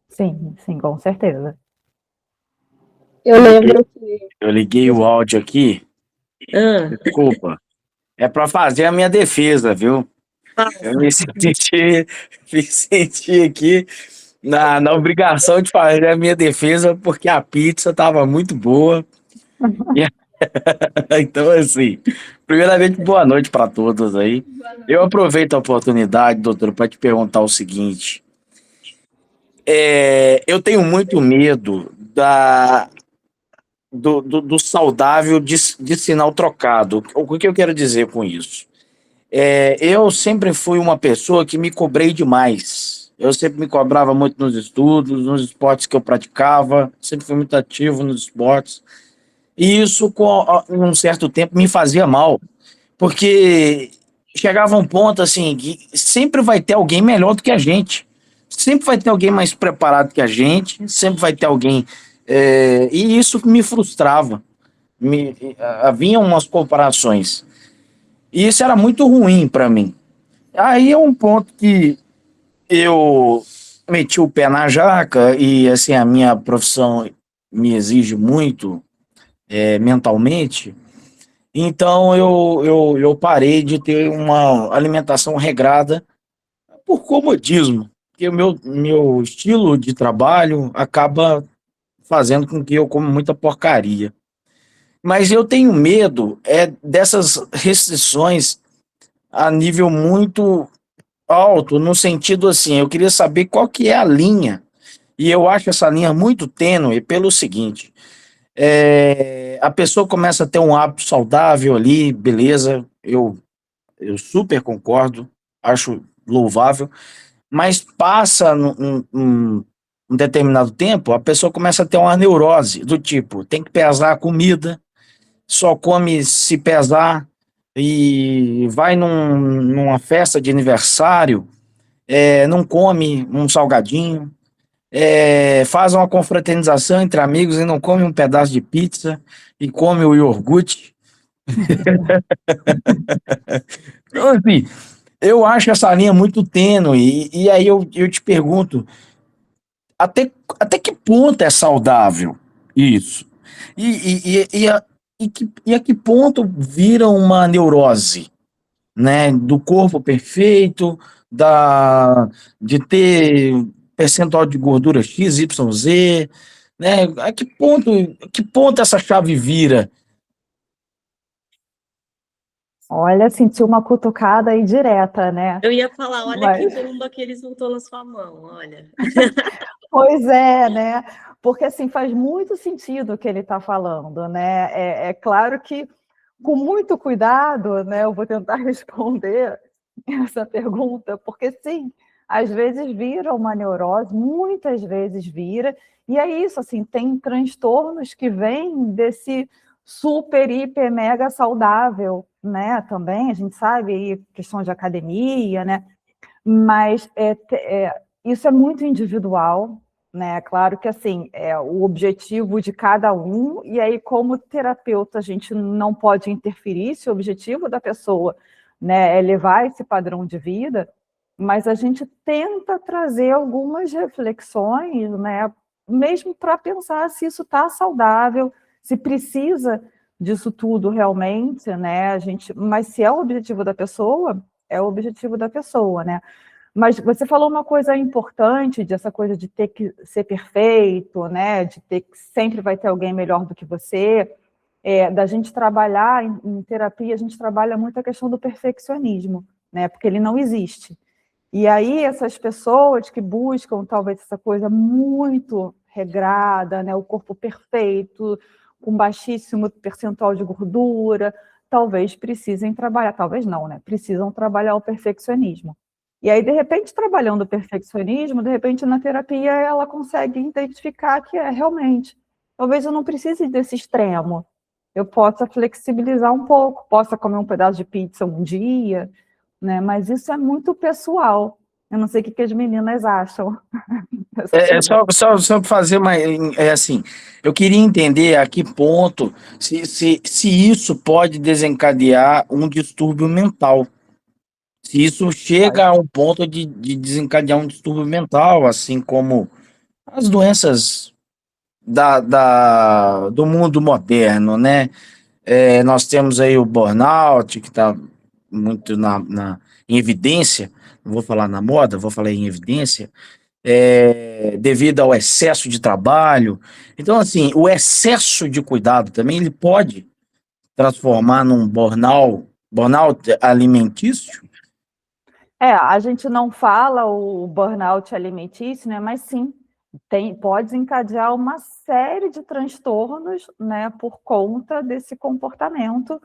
Sim, sim, com certeza. Eu lembro que... Eu liguei o áudio aqui. Desculpa. É para fazer a minha defesa, viu? Eu me senti aqui na obrigação de fazer a minha defesa, porque a pizza estava muito boa. E, então, assim, primeiramente, boa noite para todos aí. Eu aproveito a oportunidade, doutor, para te perguntar o seguinte. Eu tenho muito medo do saudável de sinal trocado. O que eu quero dizer com isso? Eu sempre fui uma pessoa que me cobrei demais. Eu sempre me cobrava muito nos estudos, nos esportes que eu praticava, sempre fui muito ativo nos esportes. E isso, em um certo tempo, me fazia mal, porque chegava um ponto assim que sempre vai ter alguém melhor do que a gente, sempre vai ter alguém mais preparado que a gente, sempre vai ter alguém. E isso me frustrava. Havia umas comparações. E isso era muito ruim para mim. Aí é um ponto que eu meti o pé na jaca e assim a minha profissão me exige muito mentalmente. Então eu parei de ter uma alimentação regrada por comodismo, porque o meu estilo de trabalho acaba fazendo com que eu coma muita porcaria. Mas eu tenho medo dessas restrições a nível muito alto, no sentido assim, eu queria saber qual que é a linha, e eu acho essa linha muito tênue pelo seguinte, a pessoa começa a ter um hábito saudável ali, beleza, eu super concordo, acho louvável, mas passa um determinado tempo, a pessoa começa a ter uma neurose, do tipo, tem que pesar a comida, só come se pesar, e vai numa festa de aniversário, não come um salgadinho, faz uma confraternização entre amigos e não come um pedaço de pizza e come o iogurte. Então, assim, eu acho essa linha muito tênue, e aí eu te pergunto, até, até que ponto é saudável isso? E a que ponto vira uma neurose? Né, do corpo perfeito, de ter percentual de gordura X, Y, Z, né? A que ponto essa chave vira? Olha, senti uma cutucada aí direta, né? Eu ia falar, olha que Mas, bomba que ele soltou na sua mão, olha. pois é, né? Porque assim faz muito sentido o que ele está falando, né? É claro que com muito cuidado, né? Eu vou tentar responder essa pergunta, porque sim, às vezes vira uma neurose, muitas vezes vira, e é isso, assim, tem transtornos que vêm desse super, hiper, mega saudável, né, também, a gente sabe, aí, questão de academia, né, mas isso é muito individual, né, claro que, assim, é o objetivo de cada um, e aí, como terapeuta, a gente não pode interferir se o objetivo da pessoa, né, é levar esse padrão de vida, mas a gente tenta trazer algumas reflexões, né, mesmo para pensar se isso está saudável, se precisa disso tudo realmente, né, mas se é o objetivo da pessoa, é o objetivo da pessoa, né. Mas você falou uma coisa importante, dessa coisa de ter que ser perfeito, né, de ter que sempre vai ter alguém melhor do que você, da gente trabalhar em terapia, a gente trabalha muito a questão do perfeccionismo, né, porque ele não existe. E aí essas pessoas que buscam talvez essa coisa muito regrada, né, o corpo perfeito, com baixíssimo percentual de gordura, talvez precisem trabalhar, talvez não, né, precisam trabalhar o perfeccionismo. E aí, de repente, trabalhando o perfeccionismo, de repente, na terapia, ela consegue identificar que realmente, talvez eu não precise desse extremo, eu possa flexibilizar um pouco, possa comer um pedaço de pizza um dia, né? Mas isso é muito pessoal. Eu não sei o que as meninas acham. Só fazer mais, assim, eu queria entender a que ponto, se isso pode desencadear um distúrbio mental. Se isso chega a um ponto de desencadear um distúrbio mental, assim como as doenças do mundo moderno, né? Nós temos aí o burnout, que está muito em evidência, não vou falar na moda, vou falar em evidência, devido ao excesso de trabalho. Então, assim, o excesso de cuidado também, ele pode transformar num burnout alimentício. A gente não fala o burnout alimentício, né? Mas sim, pode desencadear uma série de transtornos, né, por conta desse comportamento,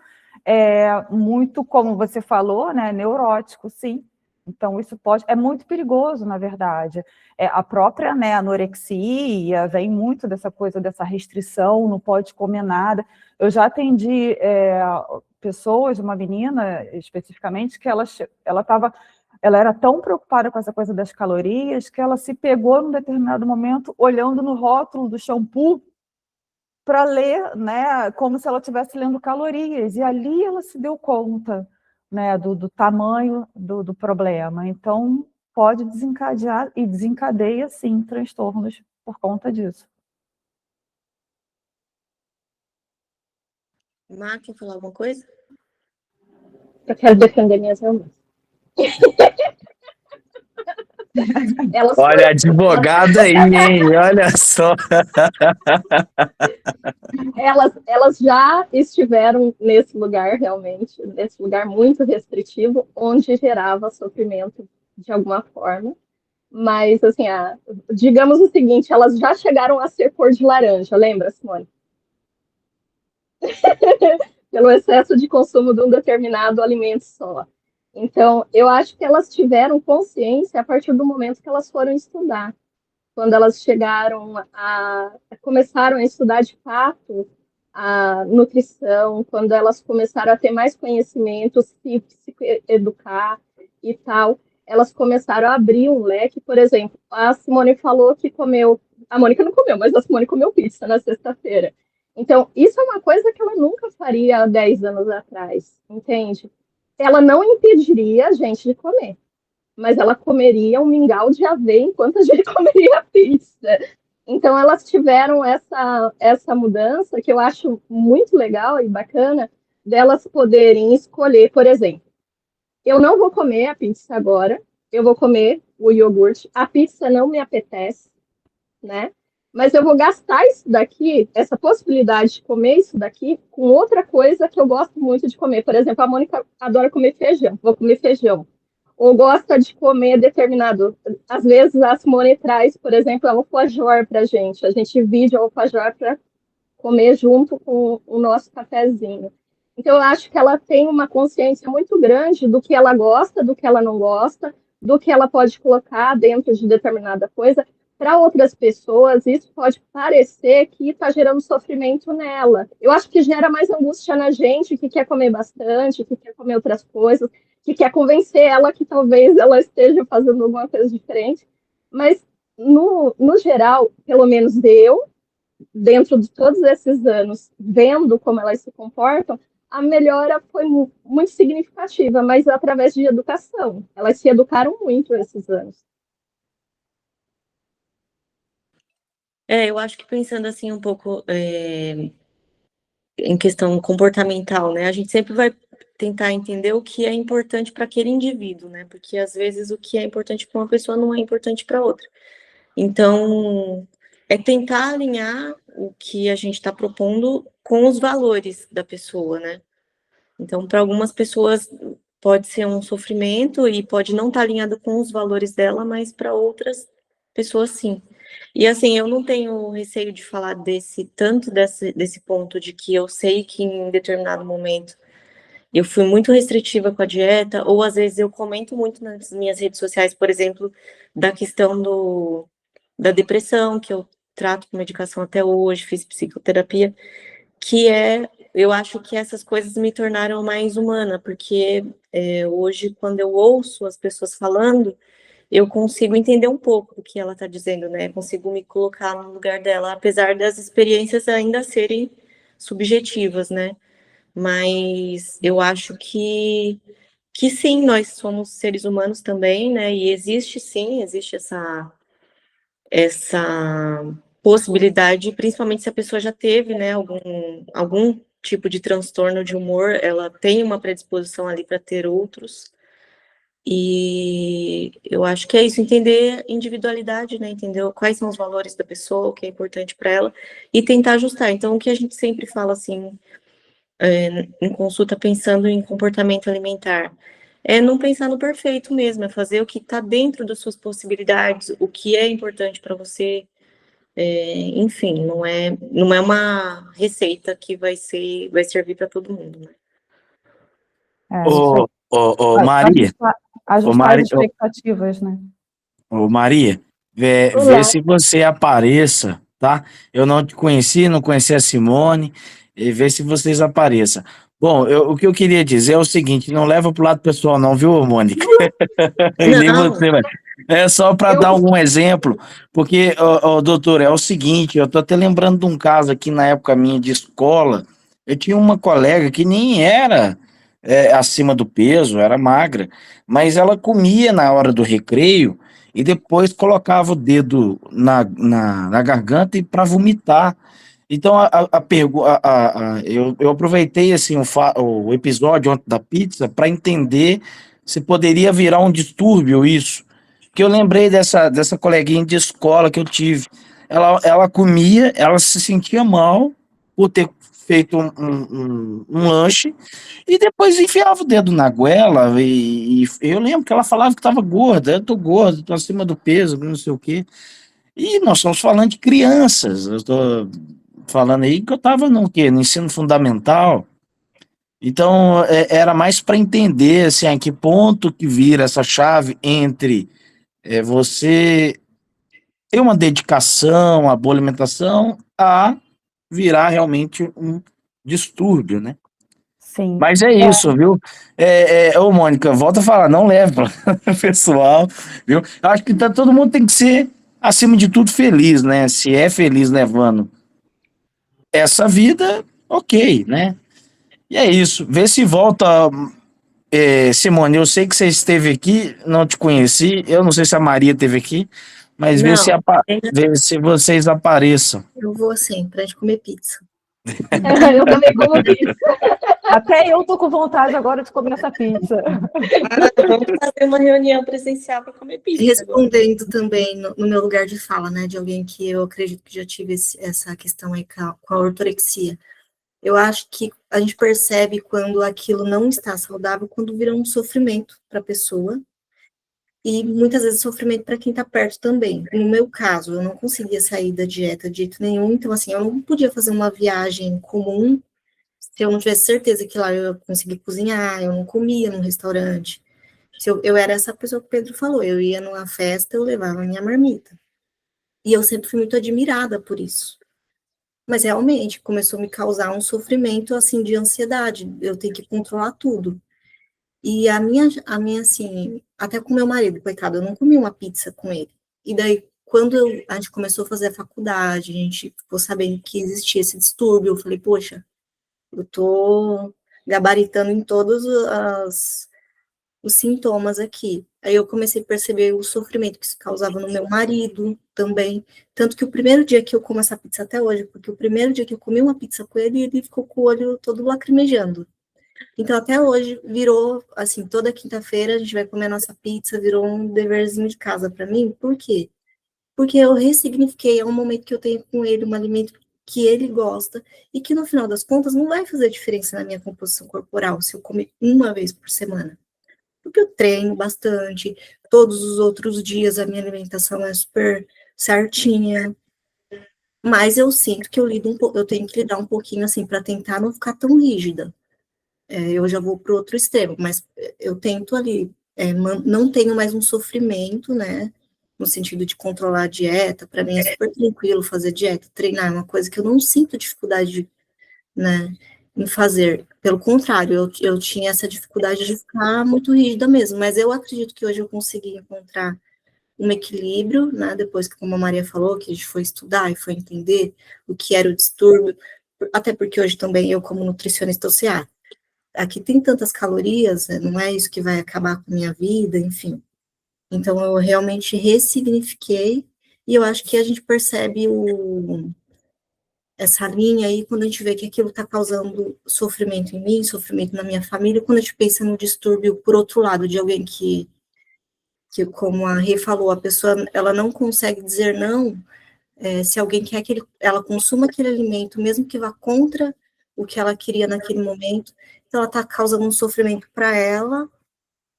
muito, como você falou, né, neurótico, sim. Então, isso é muito perigoso, na verdade. A própria, né, anorexia vem muito dessa coisa, dessa restrição, não pode comer nada. Eu já atendi pessoas, uma menina especificamente, que ela era tão preocupada com essa coisa das calorias que ela se pegou num determinado momento olhando no rótulo do shampoo para ler, né, como se ela estivesse lendo calorias, e ali ela se deu conta, né, do tamanho do problema. Então, pode desencadear, e desencadeia, sim, transtornos por conta disso. Má, quer falar alguma coisa? Eu quero defender minhas irmãs. Olha, advogada aí, hein? Olha só. Elas já estiveram nesse lugar, realmente, nesse lugar muito restritivo, onde gerava sofrimento de alguma forma. Mas, assim, digamos o seguinte, elas já chegaram a ser cor de laranja, lembra, Simone? Pelo excesso de consumo de um determinado alimento só. Então, eu acho que elas tiveram consciência a partir do momento que elas foram estudar. Quando elas começaram a estudar de fato a nutrição, quando elas começaram a ter mais conhecimento, se educar e tal, elas começaram a abrir um leque. Por exemplo, a Simone falou que comeu, a Mônica não comeu, mas a Simone comeu pizza na sexta-feira. Então, isso é uma coisa que ela nunca faria há 10 anos atrás, entende? Ela não impediria a gente de comer, mas ela comeria um mingau de aveia enquanto a gente comeria pizza. Então, elas tiveram essa mudança que eu acho muito legal e bacana, delas poderem escolher, por exemplo, eu não vou comer a pizza agora, eu vou comer o iogurte, a pizza não me apetece, né? Mas eu vou gastar isso daqui, essa possibilidade de comer isso daqui, com outra coisa que eu gosto muito de comer. Por exemplo, a Mônica adora comer feijão, vou comer feijão. Ou gosta de comer determinado. Às vezes a Simone traz, por exemplo, a alfajor para a gente divide a alfajor para comer junto com o nosso cafezinho. Então, eu acho que ela tem uma consciência muito grande do que ela gosta, do que ela não gosta, do que ela pode colocar dentro de determinada coisa. Para outras pessoas, isso pode parecer que está gerando sofrimento nela. Eu acho que gera mais angústia na gente, que quer comer bastante, que quer comer outras coisas, que quer convencer ela que talvez ela esteja fazendo alguma coisa diferente. Mas, no geral, pelo menos eu, dentro de todos esses anos, vendo como elas se comportam, a melhora foi muito significativa, mas através de educação. Elas se educaram muito esses anos. Eu acho que pensando assim um pouco em questão comportamental, né? A gente sempre vai tentar entender o que é importante para aquele indivíduo, né? Porque às vezes o que é importante para uma pessoa não é importante para outra. Então, é tentar alinhar o que a gente está propondo com os valores da pessoa, né? Então, para algumas pessoas pode ser um sofrimento e pode não estar alinhado com os valores dela, mas para outras pessoas sim. E assim, eu não tenho receio de falar desse ponto de que eu sei que em determinado momento eu fui muito restritiva com a dieta, ou às vezes eu comento muito nas minhas redes sociais, por exemplo, da questão da depressão, que eu trato com medicação até hoje, fiz psicoterapia, eu acho que essas coisas me tornaram mais humana, porque hoje, quando eu ouço as pessoas falando, eu consigo entender um pouco o que ela está dizendo, né? Consigo me colocar no lugar dela, apesar das experiências ainda serem subjetivas, né? Mas eu acho que sim, nós somos seres humanos também, né? E existe essa possibilidade, principalmente se a pessoa já teve, né, algum tipo de transtorno de humor, ela tem uma predisposição ali para ter outros. E eu acho que é isso, entender individualidade, né? Entender quais são os valores da pessoa, o que é importante para ela, e tentar ajustar. Então, o que a gente sempre fala assim, em consulta, pensando em comportamento alimentar, é não pensar no perfeito mesmo, é fazer o que está dentro das suas possibilidades, o que é importante para você. Enfim, não é uma receita que vai servir para todo mundo, né? Isso aí. Maria, ô, Ajustar as Maria, expectativas, né? ô, Maria, vê Olá. se você apareça, tá? Eu não te conheci, não conheci a Simone, e vê se vocês apareçam. Bom, o que eu queria dizer é o seguinte, não leva pro lado pessoal não, viu, Mônica? E nem Não, você, mas é só para eu dar algum exemplo, porque, doutor, é o seguinte, eu estou até lembrando de um caso aqui na época minha de escola, eu tinha uma colega que nem era acima do peso, era magra, mas ela comia na hora do recreio e depois colocava o dedo na garganta e para vomitar. Então, eu aproveitei assim, o episódio ontem da pizza para entender se poderia virar um distúrbio isso. Que eu lembrei dessa coleguinha de escola que eu tive. Ela comia, ela se sentia mal por ter feito um lanche e depois enfiava o dedo na goela. E eu lembro que ela falava que estava gorda. Eu tô gorda, tô acima do peso, não sei o quê. E nós estamos falando de crianças. Eu estou falando aí que eu estava no quê? No ensino fundamental. Então, era mais para entender assim, a que ponto que vira essa chave entre você ter uma dedicação à boa alimentação a virar realmente um distúrbio, né? Sim. Mas é isso, viu? Ô, Mônica, volta a falar, não leva pessoal, viu? Eu acho que todo mundo tem que ser, acima de tudo, feliz, né? Se é feliz levando essa vida, ok, né? E é isso. Vê se volta. Simone, eu sei que você esteve aqui, não te conheci. Eu não sei se a Maria esteve aqui, mas não. vê se vocês apareçam. Eu vou assim, pra gente comer pizza. Eu também como pizza. Até eu tô com vontade agora de comer essa pizza. Vamos fazer uma reunião presencial para comer pizza. Respondendo também no meu lugar de fala, né, de alguém que eu acredito que já tive essa questão aí com a ortorexia. Eu acho que a gente percebe quando aquilo não está saudável, quando vira um sofrimento para a pessoa, e muitas vezes sofrimento para quem está perto também. No meu caso, eu não conseguia sair da dieta de jeito nenhum, então, assim, eu não podia fazer uma viagem comum se eu não tivesse certeza que lá eu ia conseguir cozinhar, eu não comia num restaurante. Se eu era essa pessoa que o Pedro falou, eu ia numa festa, eu levava a minha marmita. E eu sempre fui muito admirada por isso. Mas realmente começou a me causar um sofrimento, assim, de ansiedade. Eu tenho que controlar tudo. E a minha, assim, até com meu marido, coitado, eu não comi uma pizza com ele. E daí, quando a gente começou a fazer a faculdade, a gente ficou sabendo que existia esse distúrbio, eu falei, poxa, eu tô gabaritando em todos os sintomas aqui. Aí eu comecei a perceber o sofrimento que isso causava no meu marido também. Tanto que o primeiro dia que eu como essa pizza até hoje, porque o primeiro dia que eu comi uma pizza com ele, ele ficou com o olho todo lacrimejando. Então, até hoje, virou, assim, toda quinta-feira a gente vai comer a nossa pizza, virou um deverzinho de casa para mim. Por quê? Porque eu ressignifiquei, é um momento que eu tenho com ele, um alimento que ele gosta, e que no final das contas não vai fazer diferença na minha composição corporal se eu comer uma vez por semana. Porque eu treino bastante, todos os outros dias a minha alimentação é super certinha, mas eu sinto que eu tenho que lidar um pouquinho assim para tentar não ficar tão rígida. Eu já vou para o outro extremo, mas eu tento ali, não tenho mais um sofrimento, né? No sentido de controlar a dieta, para mim é super tranquilo fazer dieta, treinar é uma coisa que eu não sinto dificuldade, né, em fazer. Pelo contrário, eu tinha essa dificuldade de ficar muito rígida mesmo, mas eu acredito que hoje eu consegui encontrar um equilíbrio, né, depois que, como a Maria falou, que a gente foi estudar e foi entender o que era o distúrbio, até porque hoje também eu, como nutricionista, eu sei, aqui tem tantas calorias, não é isso que vai acabar com a minha vida, enfim. Então, eu realmente ressignifiquei, e eu acho que a gente percebe essa linha aí, quando a gente vê que aquilo está causando sofrimento em mim, sofrimento na minha família, quando a gente pensa no distúrbio, por outro lado, de alguém que como a Rê falou, a pessoa, ela não consegue dizer não, se alguém quer que ela consuma aquele alimento, mesmo que vá contra o que ela queria naquele momento, então ela está causando um sofrimento para ela,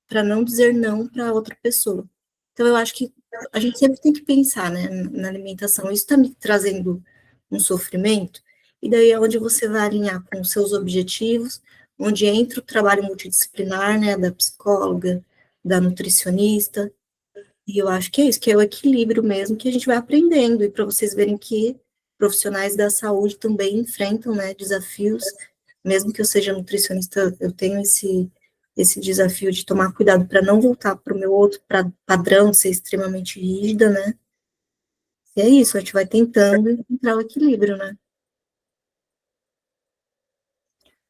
para não dizer não para outra pessoa. Então, eu acho que a gente sempre tem que pensar, né, na alimentação. Isso está me trazendo um sofrimento, e daí é onde você vai alinhar com os seus objetivos, onde entra o trabalho multidisciplinar, né, da psicóloga, da nutricionista, e eu acho que é isso, que é o equilíbrio mesmo, que a gente vai aprendendo, e para vocês verem que profissionais da saúde também enfrentam, né, desafios, mesmo que eu seja nutricionista, eu tenho esse desafio de tomar cuidado para não voltar para o meu outro padrão, de ser extremamente rígida, né? E é isso, a gente vai tentando encontrar o equilíbrio, né?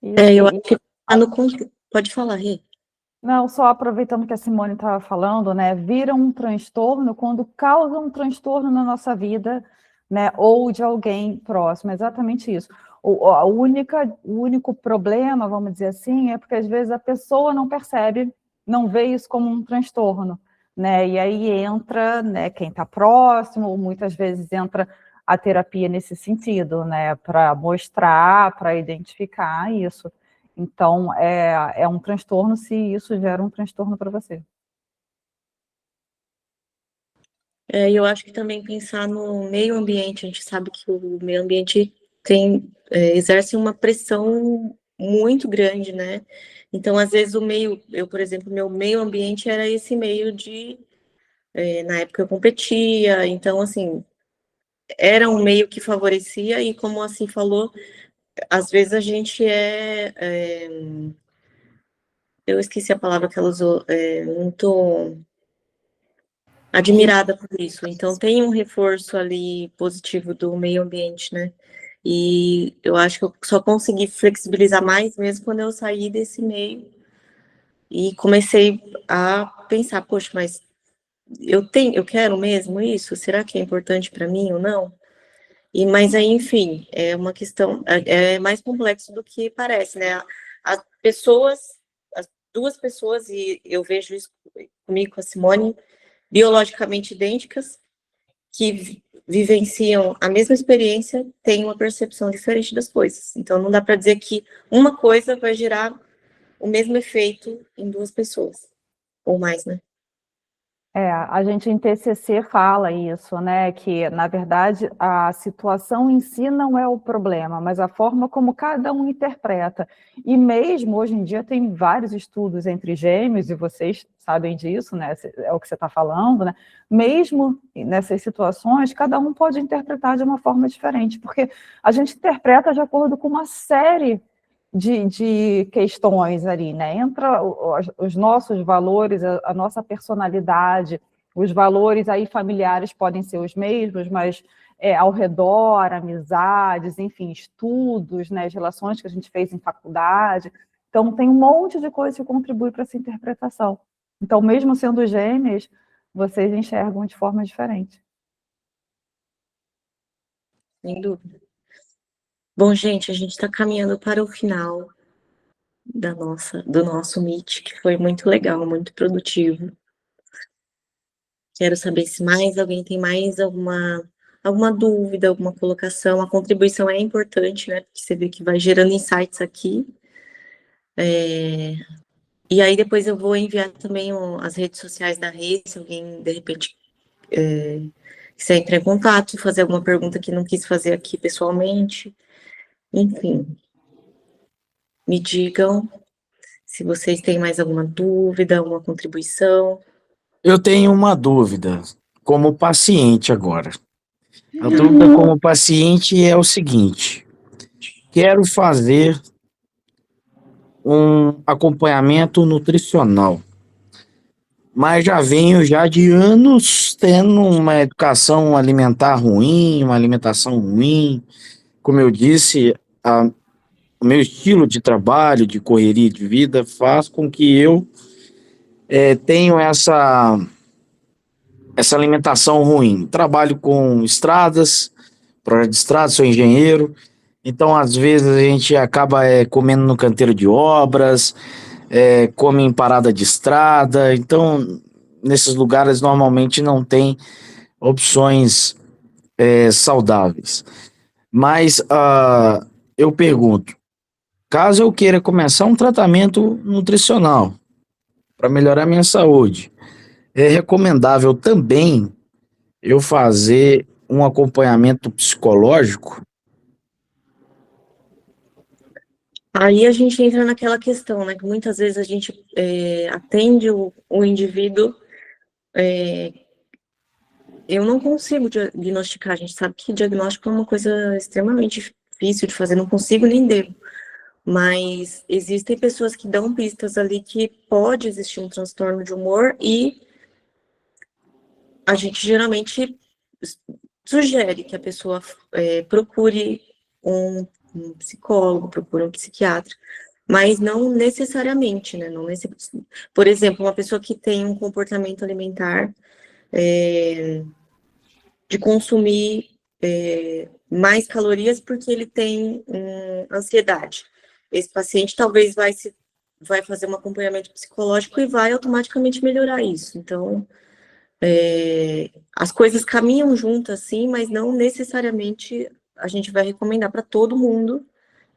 Eu acho que tá no pode falar, Rê. Não, só aproveitando que a Simone estava falando, né? Vira um transtorno quando causa um transtorno na nossa vida, né? Ou de alguém próximo, exatamente isso. O único problema, vamos dizer assim, é porque às vezes a pessoa não percebe, não vê isso como um transtorno, né? E aí entra, né, quem está próximo, ou muitas vezes entra a terapia nesse sentido, né? Para mostrar, para identificar isso. Então, é um transtorno se isso gera um transtorno para você. Eu acho que também pensar no meio ambiente, a gente sabe que o meio ambiente exerce uma pressão muito grande, né? Então, às vezes, por exemplo, meu meio ambiente era esse meio na época eu competia, então, assim, era um meio que favorecia, e como assim falou, às vezes a gente eu esqueci a palavra que ela usou, muito admirada por isso. Então, tem um reforço ali positivo do meio ambiente, né? E eu acho que eu só consegui flexibilizar mais mesmo quando eu saí desse meio e comecei a pensar, poxa, mas eu quero mesmo isso? Será que é importante para mim ou não? Mas aí, enfim, é uma questão, é mais complexo do que parece, né? As pessoas, as duas pessoas, e eu vejo isso comigo, com a Simone, biologicamente idênticas, que vivenciam a mesma experiência, têm uma percepção diferente das coisas. Então, não dá para dizer que uma coisa vai gerar o mesmo efeito em duas pessoas, ou mais, né? A gente em TCC fala isso, né? Que, na verdade, a situação em si não é o problema, mas a forma como cada um interpreta. E mesmo hoje em dia tem vários estudos entre gêmeos, e vocês sabem disso, né? É o que você está falando, né? Mesmo nessas situações, cada um pode interpretar de uma forma diferente, porque a gente interpreta de acordo com uma série de questões ali, né? Entra os nossos valores, a nossa personalidade, os valores aí familiares podem ser os mesmos, mas ao redor, amizades, enfim, estudos, né? As relações que a gente fez em faculdade. Então, tem um monte de coisa que contribui para essa interpretação. Então, mesmo sendo gêmeas, vocês enxergam de forma diferente. Sem dúvida. Bom, gente, a gente está caminhando para o final do nosso Meet, que foi muito legal, muito produtivo. Quero saber se mais alguém tem mais alguma dúvida, alguma colocação. A contribuição é importante, né? Porque você vê que vai gerando insights aqui. E aí depois eu vou enviar também as redes sociais da Rê, se alguém, de repente, quiser entrar em contato, fazer alguma pergunta que não quis fazer aqui pessoalmente. Enfim, me digam se vocês têm mais alguma dúvida, alguma contribuição. Eu tenho uma dúvida, como paciente agora. A dúvida como paciente é o seguinte: quero fazer um acompanhamento nutricional, mas já venho já de anos tendo uma educação alimentar ruim, uma alimentação ruim. Como eu disse, o meu estilo de trabalho, de correria de vida, faz com que eu tenha essa alimentação ruim. Trabalho com estradas, projeto de estrada, sou engenheiro, então às vezes a gente acaba comendo no canteiro de obras, come em parada de estrada, então nesses lugares normalmente não tem opções saudáveis. Mas eu pergunto, caso eu queira começar um tratamento nutricional para melhorar minha saúde, é recomendável também eu fazer um acompanhamento psicológico? Aí a gente entra naquela questão, né, que muitas vezes a gente atende o indivíduo, eu não consigo diagnosticar, a gente sabe que diagnóstico é uma coisa extremamente difícil de fazer, não consigo nem devo, mas existem pessoas que dão pistas ali que pode existir um transtorno de humor e a gente geralmente sugere que a pessoa procure um psicólogo, procure um psiquiatra, mas não necessariamente, né? Não Por exemplo, uma pessoa que tem um comportamento alimentar de consumir mais calorias porque ele tem ansiedade. Esse paciente talvez vai fazer um acompanhamento psicológico e vai automaticamente melhorar isso. Então, as coisas caminham juntas, sim, mas não necessariamente a gente vai recomendar para todo mundo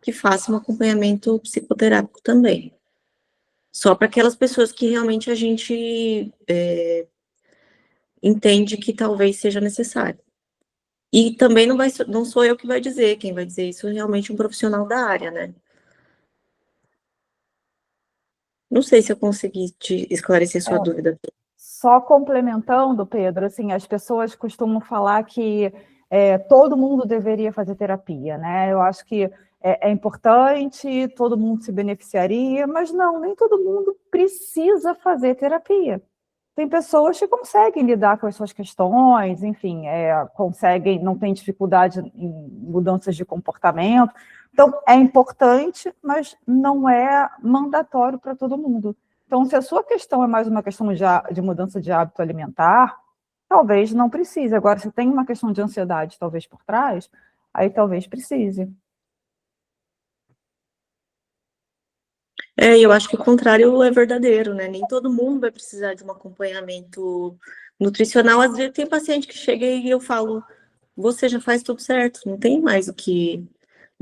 que faça um acompanhamento psicoterápico também. Só para aquelas pessoas que realmente a gente entende que talvez seja necessário. E também não sou eu que vai dizer, quem vai dizer isso é realmente um profissional da área, né? Não sei se eu consegui te esclarecer sua dúvida. Só complementando, Pedro, assim, as pessoas costumam falar que todo mundo deveria fazer terapia, né? Eu acho que é importante, todo mundo se beneficiaria, mas não, nem todo mundo precisa fazer terapia. Tem pessoas que conseguem lidar com as suas questões, enfim, conseguem, não tem dificuldade em mudanças de comportamento. Então, é importante, mas não é mandatório para todo mundo. Então, se a sua questão é mais uma questão de mudança de hábito alimentar, talvez não precise. Agora, se tem uma questão de ansiedade, talvez por trás, aí talvez precise. Eu acho que o contrário é verdadeiro, né? Nem todo mundo vai precisar de um acompanhamento nutricional. Às vezes tem paciente que chega e eu falo, você já faz tudo certo, não tem mais o que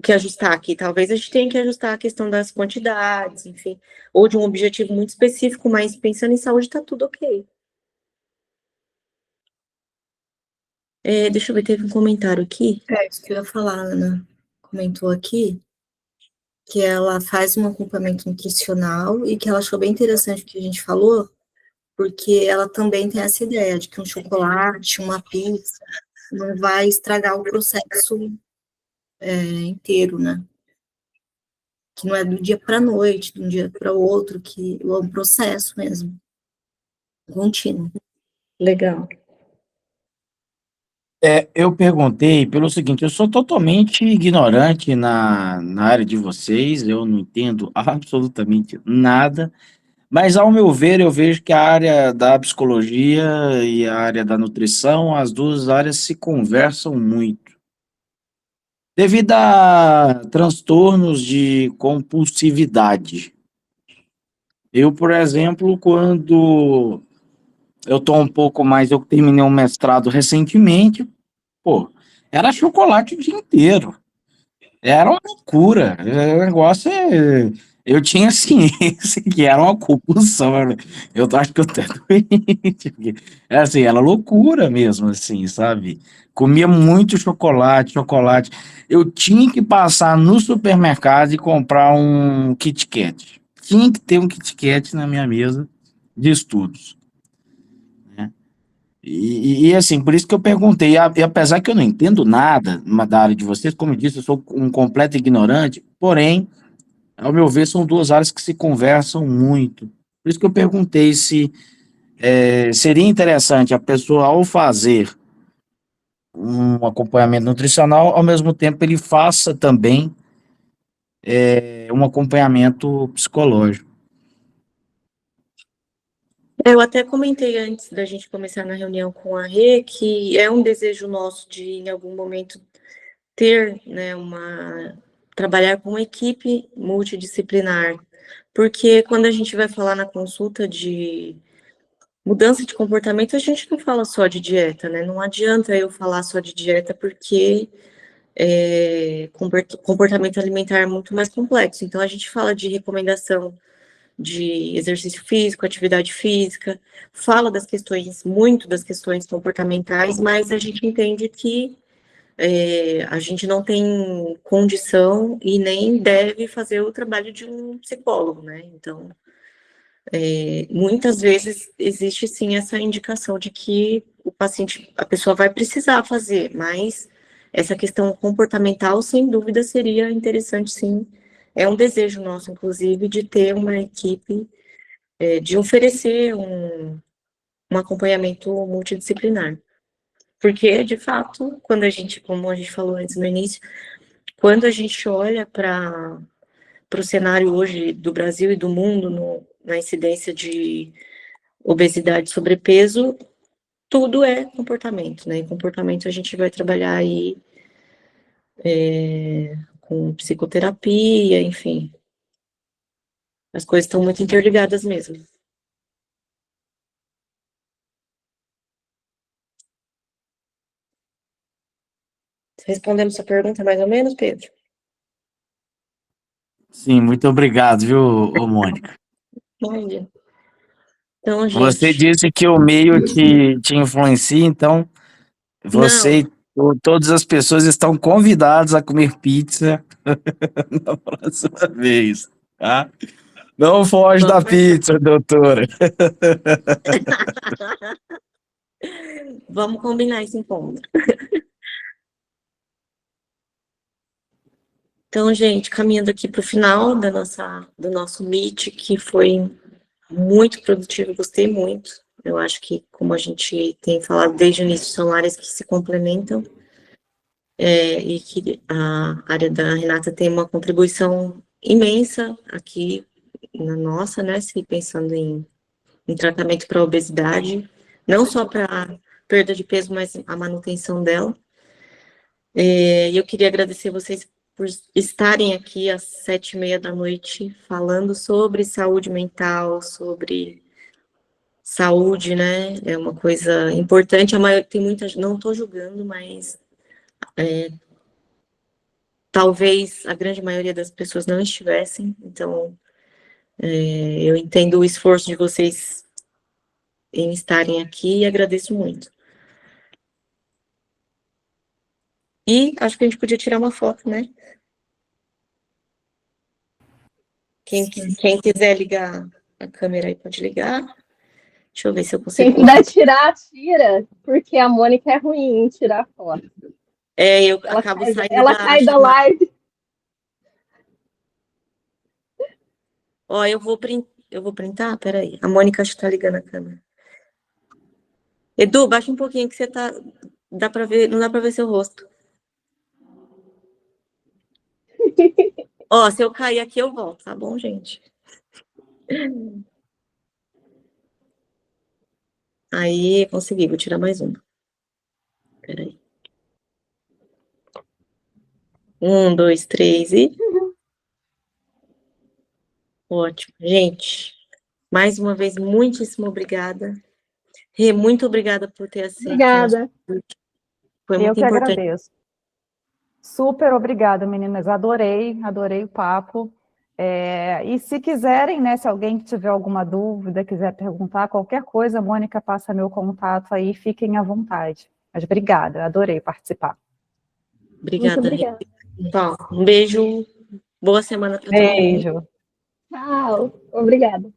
ajustar aqui. Talvez a gente tenha que ajustar a questão das quantidades, enfim, ou de um objetivo muito específico, mas pensando em saúde, tá tudo ok. Deixa eu ver, teve um comentário aqui. Isso que eu ia falar, Ana comentou aqui, que ela faz um acompanhamento nutricional e que ela achou bem interessante o que a gente falou, porque ela também tem essa ideia de que um chocolate, uma pizza, não vai estragar o processo inteiro, né? Que não é do dia para a noite, de um dia para o outro, que é um processo mesmo, contínuo. Legal. Eu perguntei pelo seguinte, eu sou totalmente ignorante na área de vocês, eu não entendo absolutamente nada, mas ao meu ver, eu vejo que a área da psicologia e a área da nutrição, as duas áreas se conversam muito. Devido a transtornos de compulsividade. Eu, por exemplo, quando eu tô um pouco mais, eu terminei um mestrado recentemente, pô, era chocolate o dia inteiro. Era uma loucura. O negócio é. Eu tinha ciência que era uma compulsão. Eu acho que eu até doente. Porque, assim, era loucura mesmo, assim, sabe? Comia muito chocolate, chocolate. Eu tinha que passar no supermercado e comprar um Kit Kat. Tinha que ter um Kit Kat na minha mesa de estudos. Né? Assim, por isso que eu perguntei, e apesar que eu não entendo nada da área de vocês, como eu disse, eu sou um completo ignorante, porém, ao meu ver, são duas áreas que se conversam muito. Por isso que eu perguntei se seria interessante a pessoa, ao fazer um acompanhamento nutricional, ao mesmo tempo ele faça também um acompanhamento psicológico. Eu até comentei antes da gente começar na reunião com a Rê que é um desejo nosso de, em algum momento, ter, né, trabalhar com uma equipe multidisciplinar, porque quando a gente vai falar na consulta de mudança de comportamento, a gente não fala só de dieta, né? Não adianta eu falar só de dieta, porque comportamento alimentar é muito mais complexo. Então, a gente fala de recomendação de exercício físico, atividade física, fala muito das questões comportamentais, mas a gente entende que a gente não tem condição e nem deve fazer o trabalho de um psicólogo, né? Então, muitas vezes existe sim essa indicação de que a pessoa vai precisar fazer, mas essa questão comportamental, sem dúvida, seria interessante sim. É um desejo nosso, inclusive, de ter uma equipe, de oferecer um acompanhamento multidisciplinar. Porque, de fato, como a gente falou antes no início, quando a gente olha para o cenário hoje do Brasil e do mundo, na incidência de obesidade e sobrepeso, tudo é comportamento, né? Em comportamento a gente vai trabalhar aí com psicoterapia, enfim. As coisas estão muito interligadas mesmo. Respondendo sua pergunta, mais ou menos, Pedro? Sim, muito obrigado, viu, ô Mônica? Olha. Então, Você gente. disse que o meio te influencia, então você Não, e todas as pessoas estão convidadas a comer pizza na próxima vez, tá? Não foge da vamos marcar. pizza, doutora. Vamos combinar esse encontro. Então, gente, caminhando aqui para o final do nosso meet, que foi muito produtivo, gostei muito. Eu acho que, como a gente tem falado desde o início, são áreas que se complementam, e que a área da Renata tem uma contribuição imensa aqui na nossa, né, se pensando em tratamento para obesidade, não só para perda de peso, mas a manutenção dela. E eu queria agradecer vocês por estarem aqui às 7h30 da noite falando sobre saúde mental, sobre saúde, né? É uma coisa importante. Tem muita gente, não estou julgando, mas talvez a grande maioria das pessoas não estivessem. Então, eu entendo o esforço de vocês em estarem aqui e agradeço muito. E acho que a gente podia tirar uma foto, né? Quem quiser ligar a câmera aí pode ligar. Deixa eu ver se eu Quem consigo. puder tirar, tira, porque a Mônica é ruim em tirar foto. Eu Ela acabo cai, saindo ela da cai da chamada. live. Ó, eu vou printar? Peraí. A Mônica acho que tá ligando a câmera. Edu, baixa um pouquinho que você tá. Dá pra ver, não dá pra ver seu rosto. Ó, se eu cair aqui, eu volto, tá bom, gente? Aí, consegui, vou tirar mais uma. Peraí. 1, 2, 3 e. Ótimo. Gente, mais uma vez, muitíssimo obrigada. Rê, muito obrigada por ter aceito o nosso Obrigada. convite. Foi Eu muito que importante. agradeço. Super obrigada, meninas. Adorei o papo. E se quiserem, né, se alguém tiver alguma dúvida, quiser perguntar qualquer coisa, a Mônica passa meu contato aí, fiquem à vontade. Mas obrigada, adorei participar. Muito Obrigada, Rê. obrigada. Então, um beijo, boa semana para todo mundo. Beijo. Tchau. Obrigada.